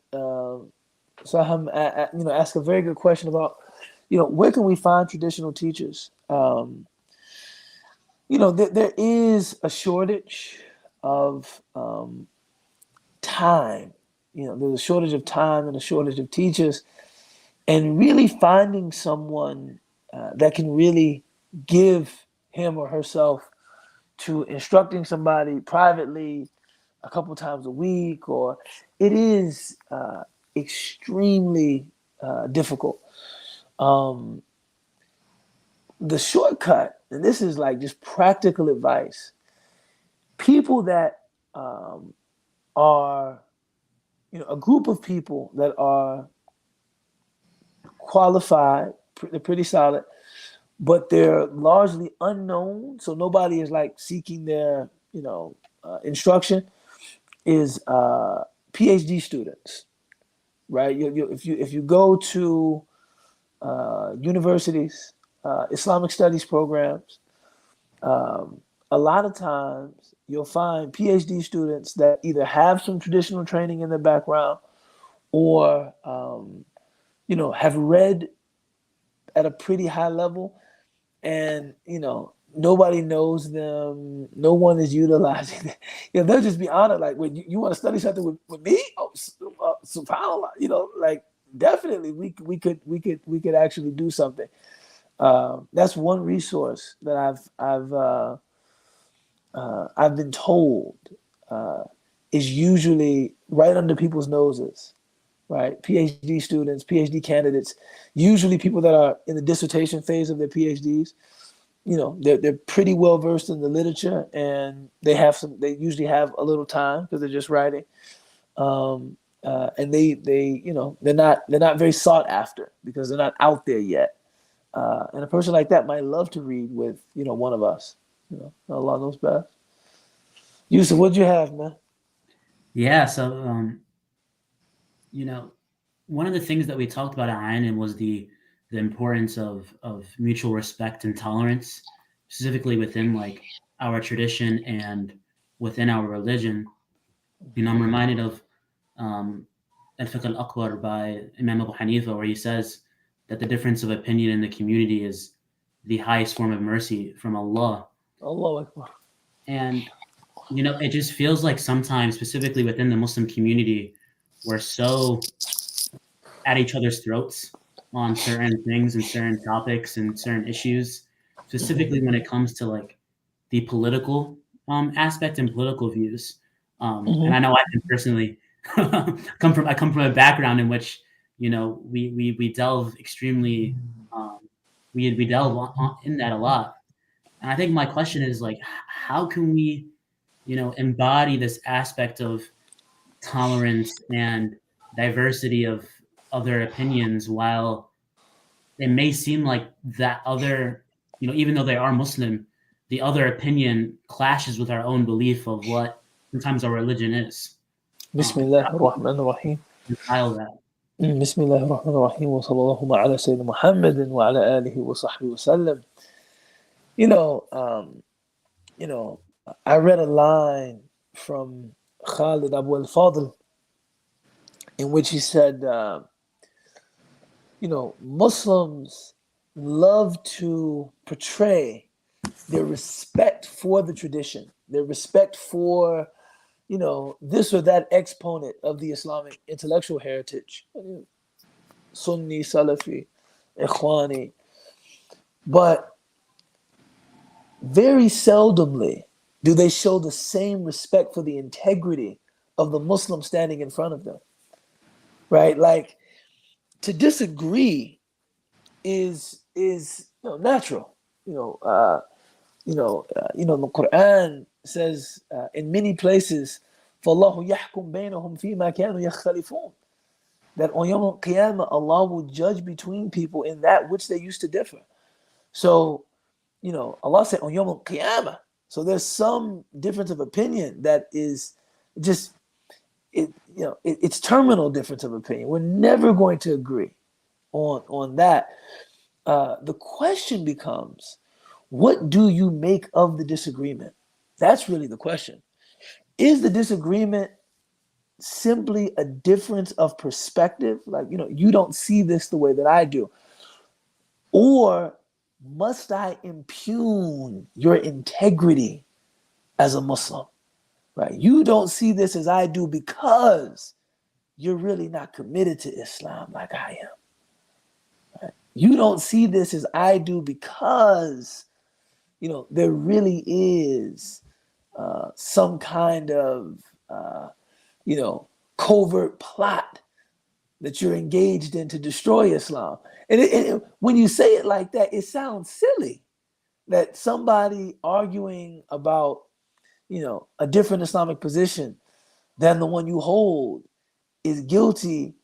Saham, asked a very good question about, where can we find traditional teachers? There is a shortage of time. There's a shortage of time and a shortage of teachers, and really finding someone that can really give him or herself to instructing somebody privately a couple times a week, or it is extremely difficult. The shortcut, and this is like just practical advice, people that are, a group of people that are qualified, they're pretty solid, but they're largely unknown, so nobody is like seeking their, instruction, is PhD students, right? If you go to universities, Islamic studies programs, a lot of times you'll find PhD students that either have some traditional training in their background or, have read at a pretty high level, and, nobody knows them. No one is utilizing it. They'll just be honored. Like, when you want to study something with me? Oh, subhanAllah, like, definitely we could actually do something. That's one resource that I've been told is usually right under people's noses, right? PhD students, PhD candidates, usually people that are in the dissertation phase of their PhDs. They're pretty well versed in the literature, and they usually have a little time because they're just writing. And they're not very sought after because they're not out there yet. And a person like that might love to read with, one of us. Allah knows best. Yusuf, what'd you have, man? Yeah, so one of the things that we talked about at ALIM was the importance of mutual respect and tolerance, specifically within like our tradition and within our religion. I'm reminded of Al-Fiqh al-Akbar by Imam Abu Hanifa, where he says that the difference of opinion in the community is the highest form of mercy from Allah. Allahu Akbar. And it just feels like sometimes, specifically within the Muslim community, we're so at each other's throats on certain things and certain topics and certain issues, specifically when it comes to like the political aspect and political views. And I know I can personally come from a background in which we delve extremely we delve in that a lot. And I think my question is like, how can we embody this aspect of tolerance and diversity of other opinions, while it may seem like that other, even though they are Muslim, the other opinion clashes with our own belief of what sometimes our religion is. Bismillah ar-Rahman ar-Rahim. That. Bismillah ar-Rahman ar-Rahim. Wa sallallahu ala Sayyidina Muhammadin wa ala alihi wa sahbihi wa sallam. I read a line from Khalid Abu al-Fadl in which he said, Muslims love to portray their respect for the tradition, their respect for, you know, this or that exponent of the Islamic intellectual heritage, Sunni, Salafi, Ikhwani, but very seldomly do they show the same respect for the integrity of the Muslim standing in front of them, right? Like, to disagree is natural. The Quran says in many places, فَاللَّهُ يَحْكُمْ بَيْنَهُمْ فِي مَا كَانُوا يَخْتَلِفُونَ, that on Yawm al-Qiyamah, Allah will judge between people in that which they used to differ. So, Allah said on Yawm al-Qiyamah. So there's some difference of opinion that is just, it's terminal difference of opinion. We're never going to agree on that. The question becomes, what do you make of the disagreement? That's really the question. Is the disagreement simply a difference of perspective? Like, you don't see this the way that I do. Or must I impugn your integrity as a Muslim? Right? You don't see this as I do because you're really not committed to Islam like I am. Right? You don't see this as I do because, there really is some kind of, covert plot that you're engaged in to destroy Islam. And when you say it like that, it sounds silly that somebody arguing about, a different Islamic position than the one you hold is guilty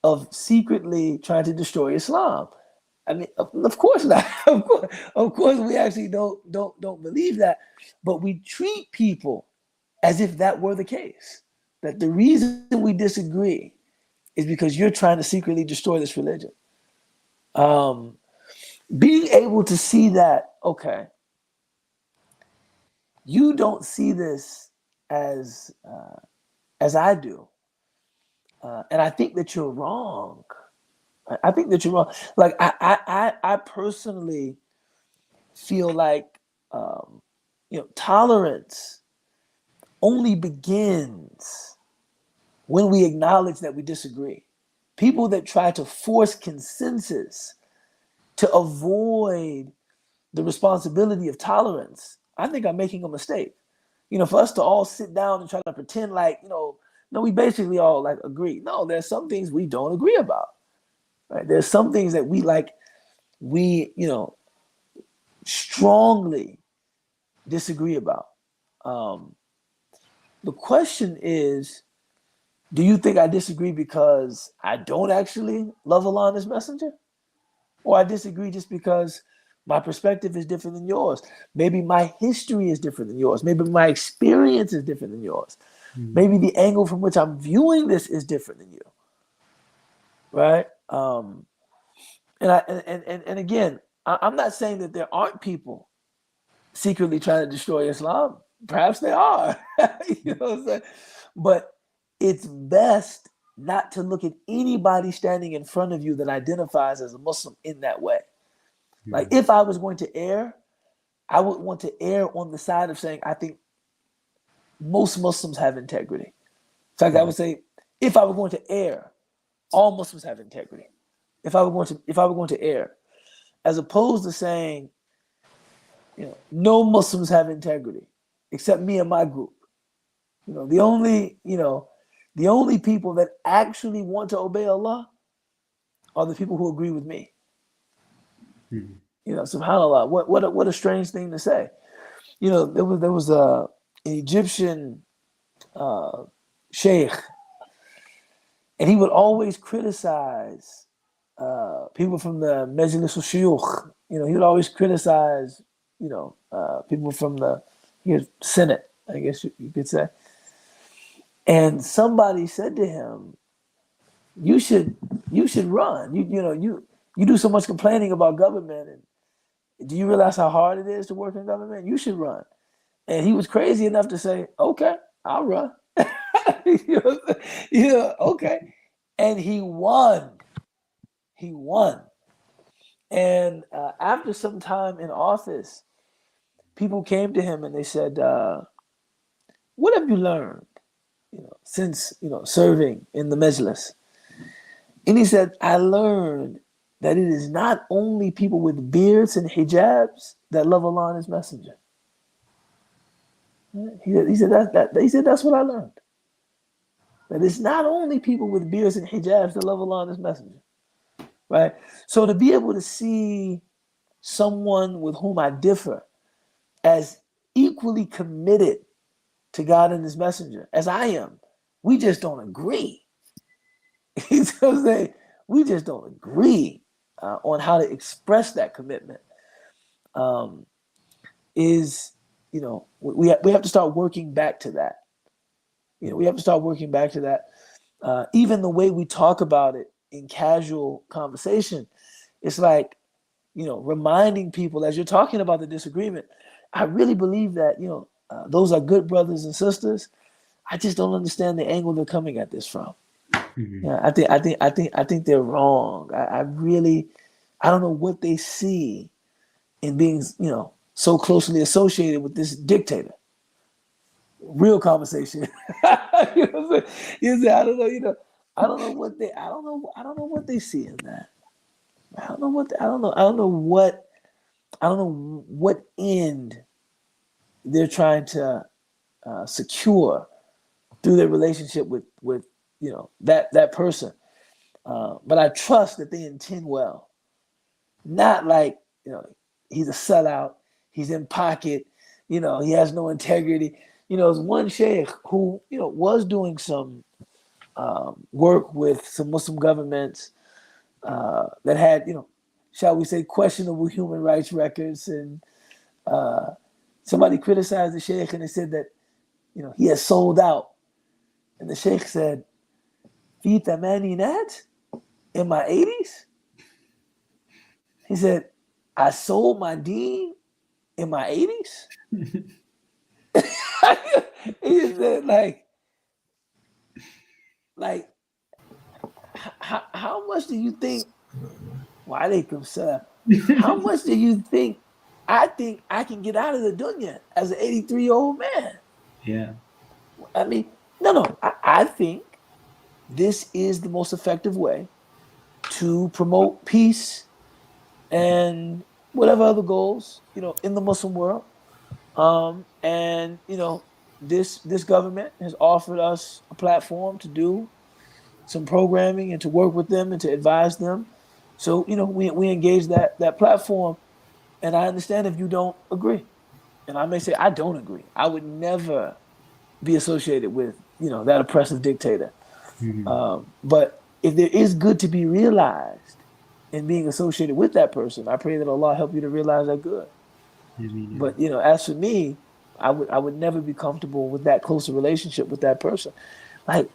of secretly trying to destroy Islam. I mean, of course not. Of course, we actually don't believe that, but we treat people as if that were the case. That the reason we disagree is because you're trying to secretly destroy this religion. Being able to see that, okay, you don't see this as I do, and I think that you're wrong. I think that you're wrong. Like, I personally feel like tolerance only begins when we acknowledge that we disagree. People that try to force consensus to avoid the responsibility of tolerance, I think I'm making a mistake. For us to all sit down and try to pretend like, no, we basically all like agree. No, there's some things we don't agree about. Right? There's some things that we strongly disagree about. The question is, do you think I disagree because I don't actually love Allah and His Messenger? Or I disagree just because my perspective is different than yours? Maybe my history is different than yours. Maybe my experience is different than yours. Maybe the angle from which I'm viewing this is different than you. Right? And again, I'm not saying that there aren't people secretly trying to destroy Islam. Perhaps they are. You know what I'm saying? But it's best not to look at anybody standing in front of you that identifies as a Muslim in that way. Like, if I was going to err, I would want to err on the side of saying, I think most Muslims have integrity. In fact, I would say, if I were going to err, all Muslims have integrity. If I were going to err, as opposed to saying, no Muslims have integrity except me and my group. The only people that actually want to obey Allah are the people who agree with me. SubhanAllah, what a strange thing to say. There was an Egyptian sheikh, and he would always criticize people from the Majlis al-Shuyukh. He would always criticize, people from the Senate, I guess you could say. And somebody said to him, "You should run. You do so much complaining about government, and do you realize how hard it is to work in government? You should run." And he was crazy enough to say, "Okay, I'll run." Okay. And he won. And after some time in office, people came to him and they said, what have you learned, since, serving in the Majlis? And he said, I learned that it is not only people with beards and hijabs that love Allah and His Messenger. He said that's what I learned. That it's not only people with beards and hijabs that love Allah and His Messenger. Right? So to be able to see someone with whom I differ as equally committed to God and His Messenger as I am, we just don't agree. You know what I'm saying? We just don't agree on how to express that commitment. We have to start working back to that. We have to start working back to that. Even the way we talk about it in casual conversation, it's like, reminding people as you're talking about the disagreement, I really believe that, those are good brothers and sisters. I just don't understand the angle they're coming at this from. Mm-hmm. Yeah, I think they're wrong. I don't know what they see in being, so closely associated with this dictator. Real conversation. You know what I'm saying? You say, I don't know what they see in that. I don't know what end they're trying to secure through their relationship with that person. But I trust that they intend well. Not like, he's a sellout, he's in pocket, he has no integrity. There's one sheikh who, was doing some work with some Muslim governments that had, shall we say, questionable human rights records. And somebody criticized the sheikh and they said that, he has sold out. And the sheikh said, Fi thamaninat, in my 80s? He said, I sold my deen in my 80s? He said, how much do you think, Walaikum salam, how much do you think I can get out of the dunya as an 83-year-old man? Yeah. I mean, no. I think this is the most effective way to promote peace and whatever other goals, in the Muslim world. And this government has offered us a platform to do some programming and to work with them and to advise them. So, we engage that platform. And I understand if you don't agree. And I may say, I don't agree. I would never be associated with, that oppressive dictator. Mm-hmm. But if there is good to be realized in being associated with that person, I pray that Allah help you to realize that good. Mm-hmm. But, as for me, I would never be comfortable with that closer relationship with that person. Like,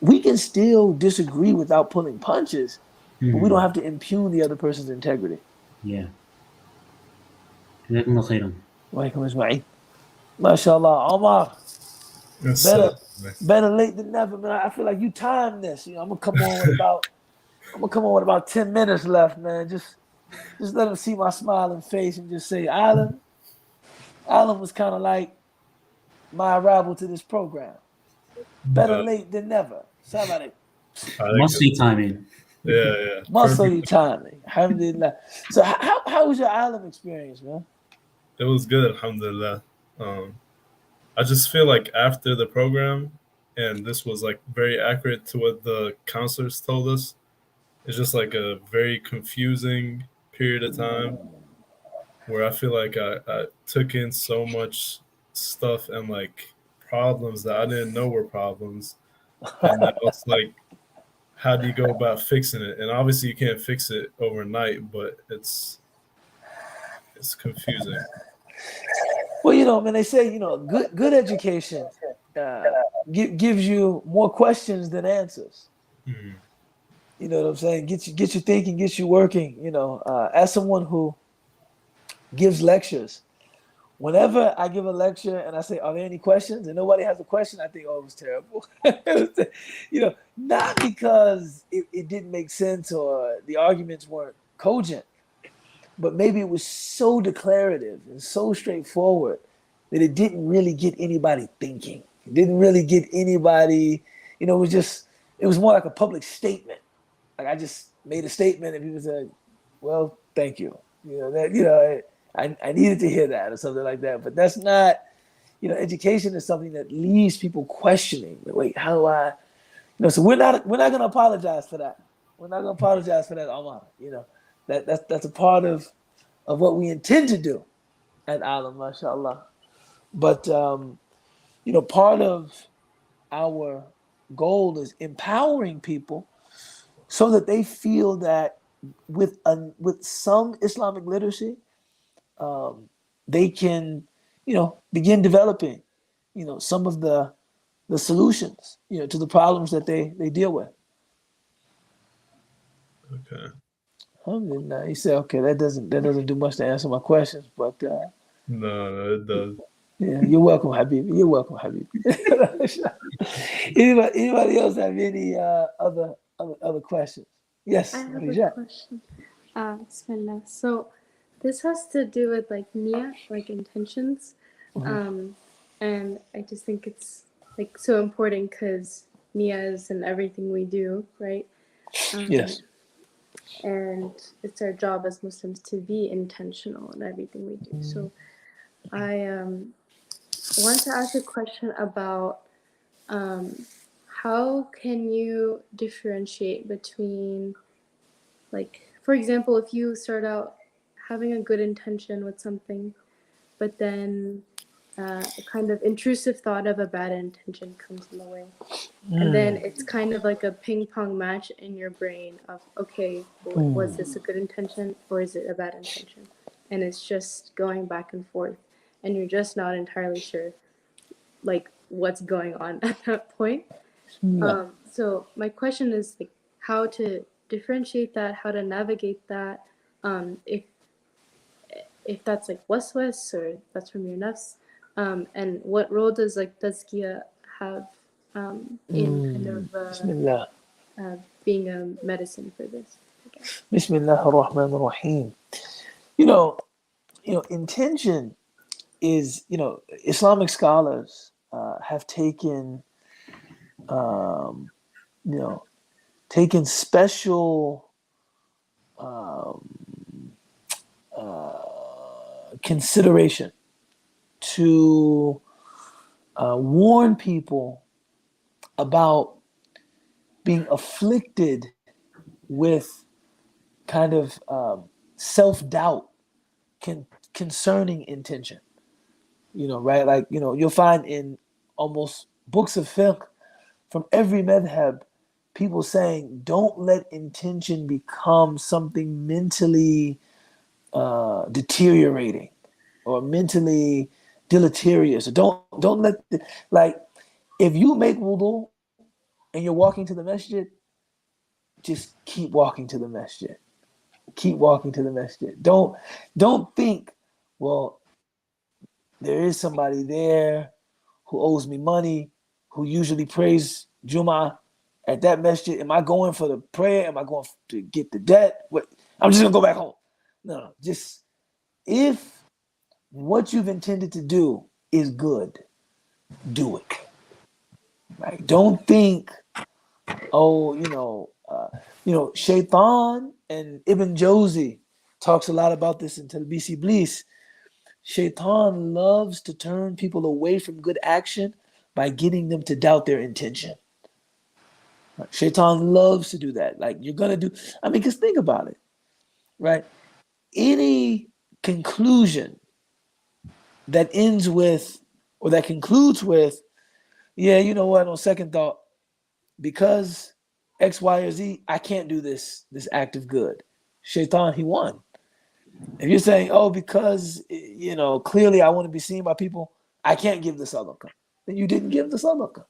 we can still disagree without pulling punches, but we don't have to impugn the other person's integrity. Yeah. جزاكم الله خيرا. Walaikum Ismail. MashaAllah. Omar, better late than never, man. I feel like you timed this. I'm gonna come on with about 10 minutes left, man. Just let them see my smiling face and just say, ALIM was kind of like my arrival to this program. Better late than never. Somebody. Mostly timing. Yeah. Mostly timing. Alhamdulillah. So how was your ALIM experience, man? It was good, alhamdulillah. I just feel like after the program, and this was like very accurate to what the counselors told us, it's just like a very confusing period of time where I feel like I took in so much stuff and like problems that I didn't know were problems. And now it's like, how do you go about fixing it? And obviously you can't fix it overnight, but it's confusing. Well, man, they say, good education gives you more questions than answers. Mm-hmm. You know what I'm saying? Get you thinking, get you working. As someone who gives lectures, whenever I give a lecture and I say, are there any questions? And nobody has a question, I think, oh, it was terrible. Not because it didn't make sense or the arguments weren't cogent, but maybe it was so declarative and so straightforward that it didn't really get anybody thinking. Didn't really get anybody, it was more like a public statement. Like I just made a statement and people said, well, thank you. I needed to hear that or something like that. But that's not, education is something that leaves people questioning. Wait, how do I, so we're not going to apologize for that. We're not going to apologize for that, Amar. That's a part of what we intend to do at ALIM, mashallah. But, part of our goal is empowering people so that they feel that with some Islamic literacy, they can, begin developing, some of the solutions, to the problems that they deal with. Okay. Alhamdulillah. He said, okay, that doesn't do much to answer my questions, but No, it does. yeah, you're welcome, Habib. You're welcome, Habib. Anybody else have any other questions? Yes, I have Rija. a question. Bismillah. So this has to do with like niyyah, like intentions. And I just think it's like so important because niyyah is in everything we do, right? Yes. And it's our job as Muslims to be intentional in everything we do. So I want to ask a question about how can you differentiate between, like, for example, if you start out having a good intention with something, but then a kind of intrusive thought of a bad intention comes in the way. And then it's kind of like a ping pong match in your brain of, okay, was this a good intention or is it a bad intention? And it's just going back and forth. And you're just not entirely sure, like, what's going on at that point. So my question is, like, how to differentiate that, how to navigate that, if that's like waswas or that's from your nafs, and what role does like tazkiyah have in kind of being a medicine for this? Bismillah ar-Rahman ar-Rahim. Intention is, Islamic scholars have taken, taken special consideration to warn people about being afflicted with kind of self-doubt concerning intention. Right? Like, you'll find in almost books of fiqh from every madhab, people saying, don't let intention become something mentally deteriorating or mentally deleterious. Don't let if you make wudu and you're walking to the masjid, just keep walking to the masjid. Keep walking to the masjid. Don't think, well, there is somebody there who owes me money, who usually prays Jum'ah at that masjid. Am I going for the prayer? Am I going to get the debt? I'm just gonna go back home. No, just if what you've intended to do is good, do it. Right? Don't think, Shaitan, and Ibn Jawzi talks a lot about this in Talbis Iblis. Shaitan loves to turn people away from good action by getting them to doubt their intention. Right? Shaitan loves to do that. Like, you're going to do, because think about it, right? Any conclusion that ends with, or that concludes with, yeah, you know what, on second thought, because X, Y, or Z, I can't do this act of good. Shaitan, he won. If you're saying, because, clearly I want to be seen by people, I can't give the sadaqah, then you didn't give the sadaqah.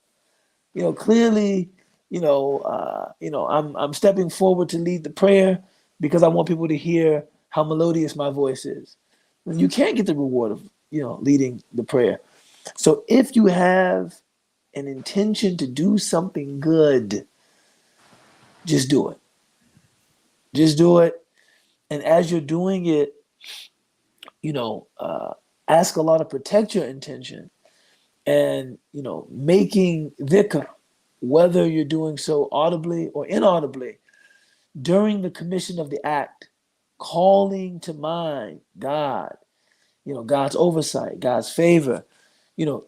Clearly, I'm stepping forward to lead the prayer because I want people to hear how melodious my voice is. You can't get the reward of, leading the prayer. So if you have an intention to do something good, just do it. Just do it. And as you're doing it, ask Allah to protect your intention and making dhikr, whether you're doing so audibly or inaudibly, during the commission of the act, calling to mind God, God's oversight, God's favor,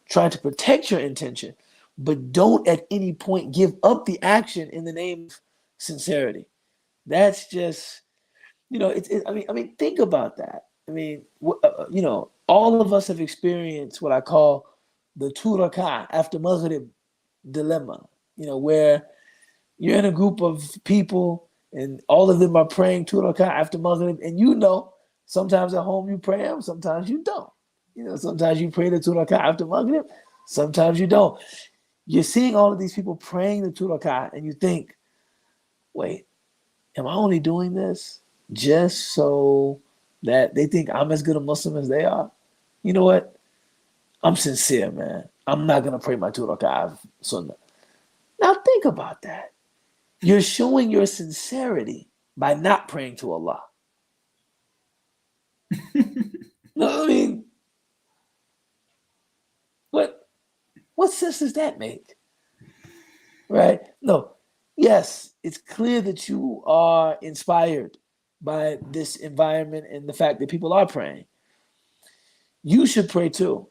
trying to protect your intention, but don't at any point give up the action in the name of sincerity. That's just, I mean, think about that. I mean, all of us have experienced what I call the 2 rak'ah after Maghrib dilemma, where you're in a group of people and all of them are praying 2 rak'ah after Maghrib, and sometimes at home you pray them, sometimes you don't. Sometimes you pray the 2 rak'ah after Maghrib, sometimes you don't. You're seeing all of these people praying the 2 rak'ah and you think, wait, am I only doing this just so that they think I'm as good a Muslim as they are? You know what? I'm sincere, man. I'm not going to pray my 2 rak'ah sunnah. Now think about that. You're showing your sincerity by not praying to Allah. No, I mean, what sense does that make? Right? No. Yes, it's clear that you are inspired by this environment and the fact that people are praying. You should pray too.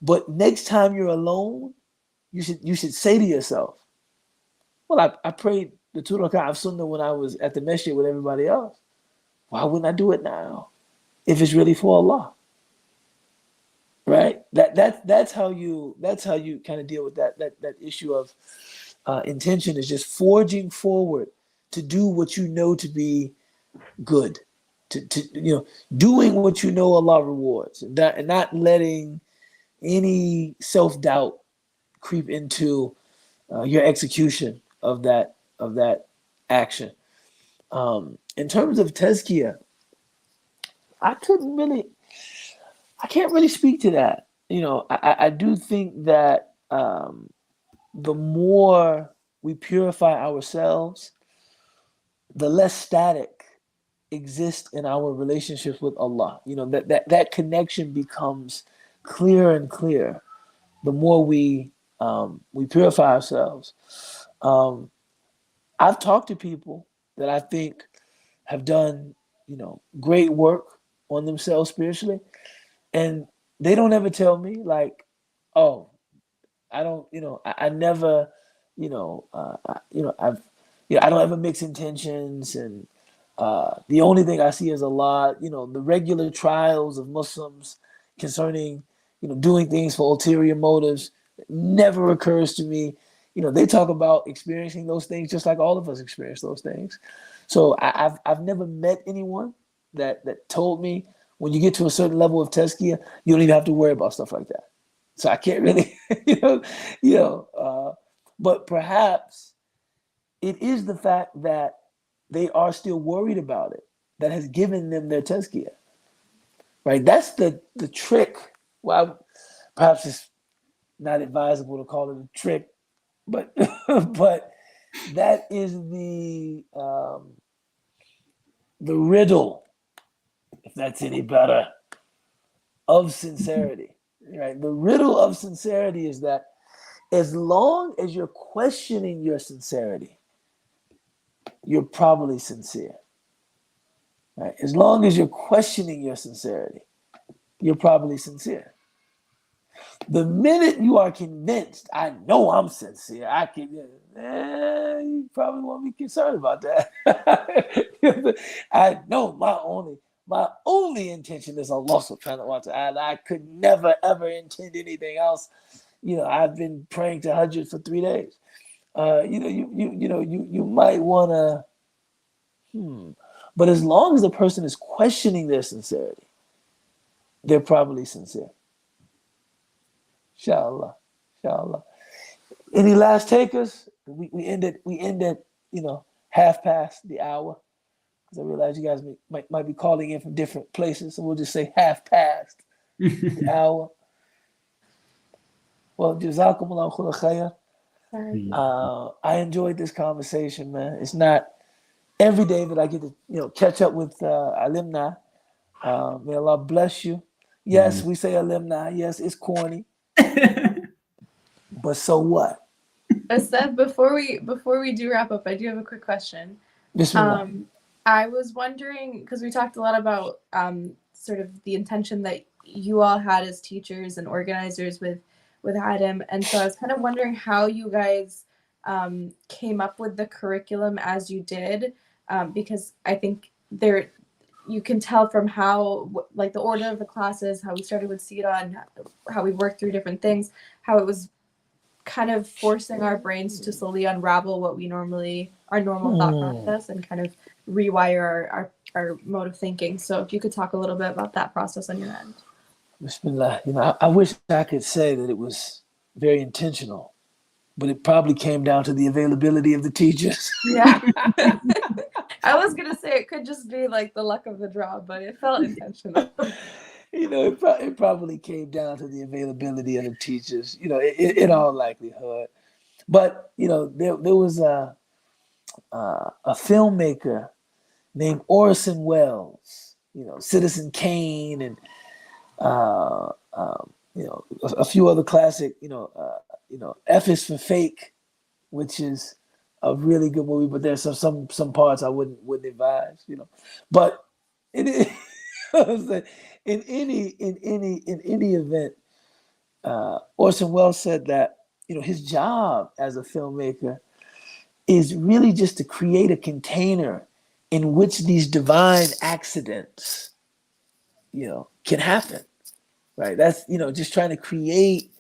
But next time you're alone, you should say to yourself, well, I prayed the 2 rak'ah of sunnah when I was at the masjid with everybody else. Why wouldn't I do it now if it's really for Allah? Right? That's how you kind of deal with that issue of intention, is just forging forward to do what you know to be good, to doing what you know Allah rewards, and not letting any self-doubt creep into your execution of that action. In terms of tazkiyah, I can't really speak to that. I do think that the more we purify ourselves, the less static exists in our relationships with Allah. That connection becomes clearer and clearer the more we purify ourselves. I've talked to people that I think have done great work on themselves spiritually, and they don't ever tell me like, oh, I don't, I never, I don't ever mix intentions, and the only thing I see is Allah. The regular trials of Muslims concerning, doing things for ulterior motives never occurs to me. They talk about experiencing those things just like all of us experience those things. So I've never met anyone that told me when you get to a certain level of tazkiyah, you don't even have to worry about stuff like that. So I can't really, but perhaps it is the fact that they are still worried about it that has given them their tazkiyah, right? That's the trick. Well, perhaps it's not advisable to call it a trick, but but that is the riddle, if that's any better, of sincerity, right? The riddle of sincerity is that as long as you're questioning your sincerity, you're probably sincere, right? As long as you're questioning your sincerity, you're probably sincere. The minute you are convinced, I know I'm sincere, you probably won't be concerned about that. I know my only intention is Allah subhanahu wa ta'ala. I could never ever intend anything else. I've been praying to Hajj for 3 days. You might want to, but as long as the person is questioning their sincerity, they're probably sincere. Inshallah. Any last takers? We end at half past the hour, because I realize you guys might be calling in from different places, so we'll just say half past the hour. Well, jazakumullahu khairan. I enjoyed this conversation, man. It's not every day that I get to catch up with ALIMni. May Allah bless you. Yes, we say ALIMni. Yes, it's corny. but so what? Ustadh, before we do wrap up, I do have a quick question. Bismillah. I was wondering, because we talked a lot about sort of the intention that you all had as teachers and organizers with ALIM, and so I was kind of wondering how you guys came up with the curriculum as you did, because I think you can tell from how, like, the order of the classes, how we started with Sirah and how we worked through different things, how it was kind of forcing our brains to slowly unravel what we our normal thought process, and kind of rewire our mode of thinking. So if you could talk a little bit about that process on your end. Bismillah. I wish I could say that it was very intentional, but it probably came down to the availability of the teachers. Yeah. I was going to say it could just be like the luck of the draw, but it felt intentional. It probably came down to the availability of the teachers, in all likelihood. But, there was a filmmaker named Orson Welles, Citizen Kane, and, a few other classic, F is for Fake, which is a really good movie, but there's some parts I wouldn't advise, But it is, in any event, Orson Welles said that his job as a filmmaker is really just to create a container in which these divine accidents, can happen. Right? That's just trying to create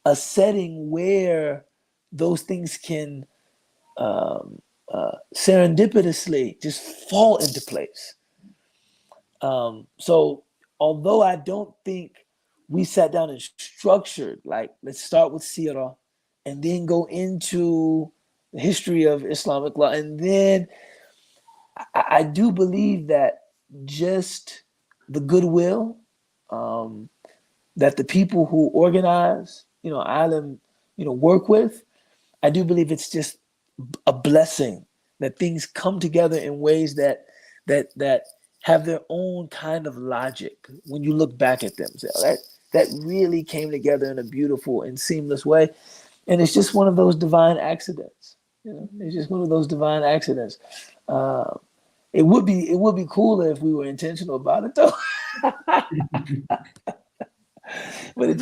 a setting where those things can serendipitously just fall into place. So although I don't think we sat down and structured, like, let's start with Sirah and then go into the history of Islamic law, and then I do believe that just the goodwill that the people who organize, ALIM, work with, I do believe it's just a blessing that things come together in ways that have their own kind of logic when you look back at them. So that really came together in a beautiful and seamless way. And it's just one of those divine accidents. It's just one of those divine accidents. It would be cooler if we were intentional about it, though. But it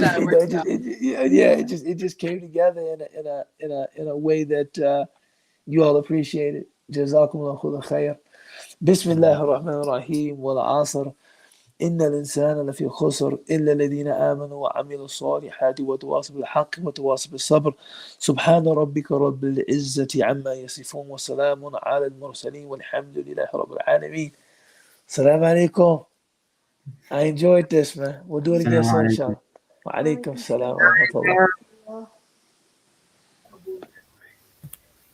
just came together in a way that you all appreciated. Jazakumullah khair. Bismillah ar-Rahman ar-Rahim. Wal asr. إن الإنسان لفي خسر إلا الذين آمنوا وعملوا الصالحات وتواصوا بالحق وتواصوا بالصبر سبحان ربك رب العزة عما يصفون وسلام على المرسلين والحمد لله رب العالمين. Assalamu alaikum. I enjoyed this, man. We'll do it again soon, inshallah. Wa alaikum salam wa rahmatullah.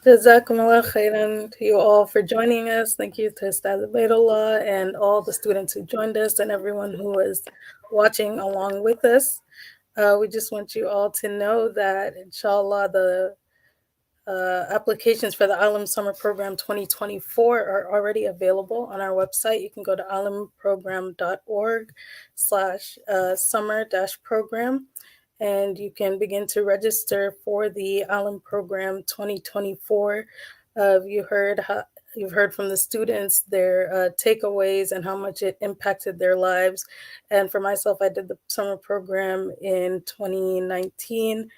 Jazakumullah khairan to you all for joining us. Thank you to Ustadh Ubaydullah and all the students who joined us and everyone who was watching along with us. We just want you all to know that, inshallah, the applications for the ALIM Summer Program 2024 are already available on our website. You can go to alimprogram.org/summer-program. And you can begin to register for the ALIM Program 2024. You've heard from the students their takeaways and how much it impacted their lives. And for myself, I did the summer program in 2019.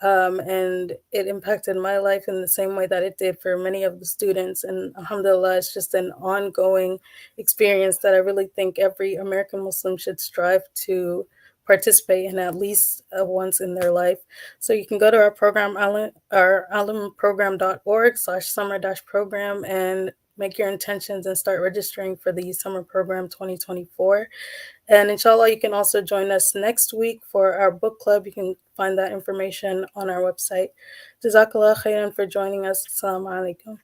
And it impacted my life in the same way that it did for many of the students. And alhamdulillah, it's just an ongoing experience that I really think every American Muslim should strive to participate in at least once in their life. So you can go to our program, alimprogram.org/summer-program, and make your intentions and start registering for the Summer Program 2024. And inshallah, you can also join us next week for our book club. You can find that information on our website. Jazakallah khairan for joining us. Assalamu alaikum.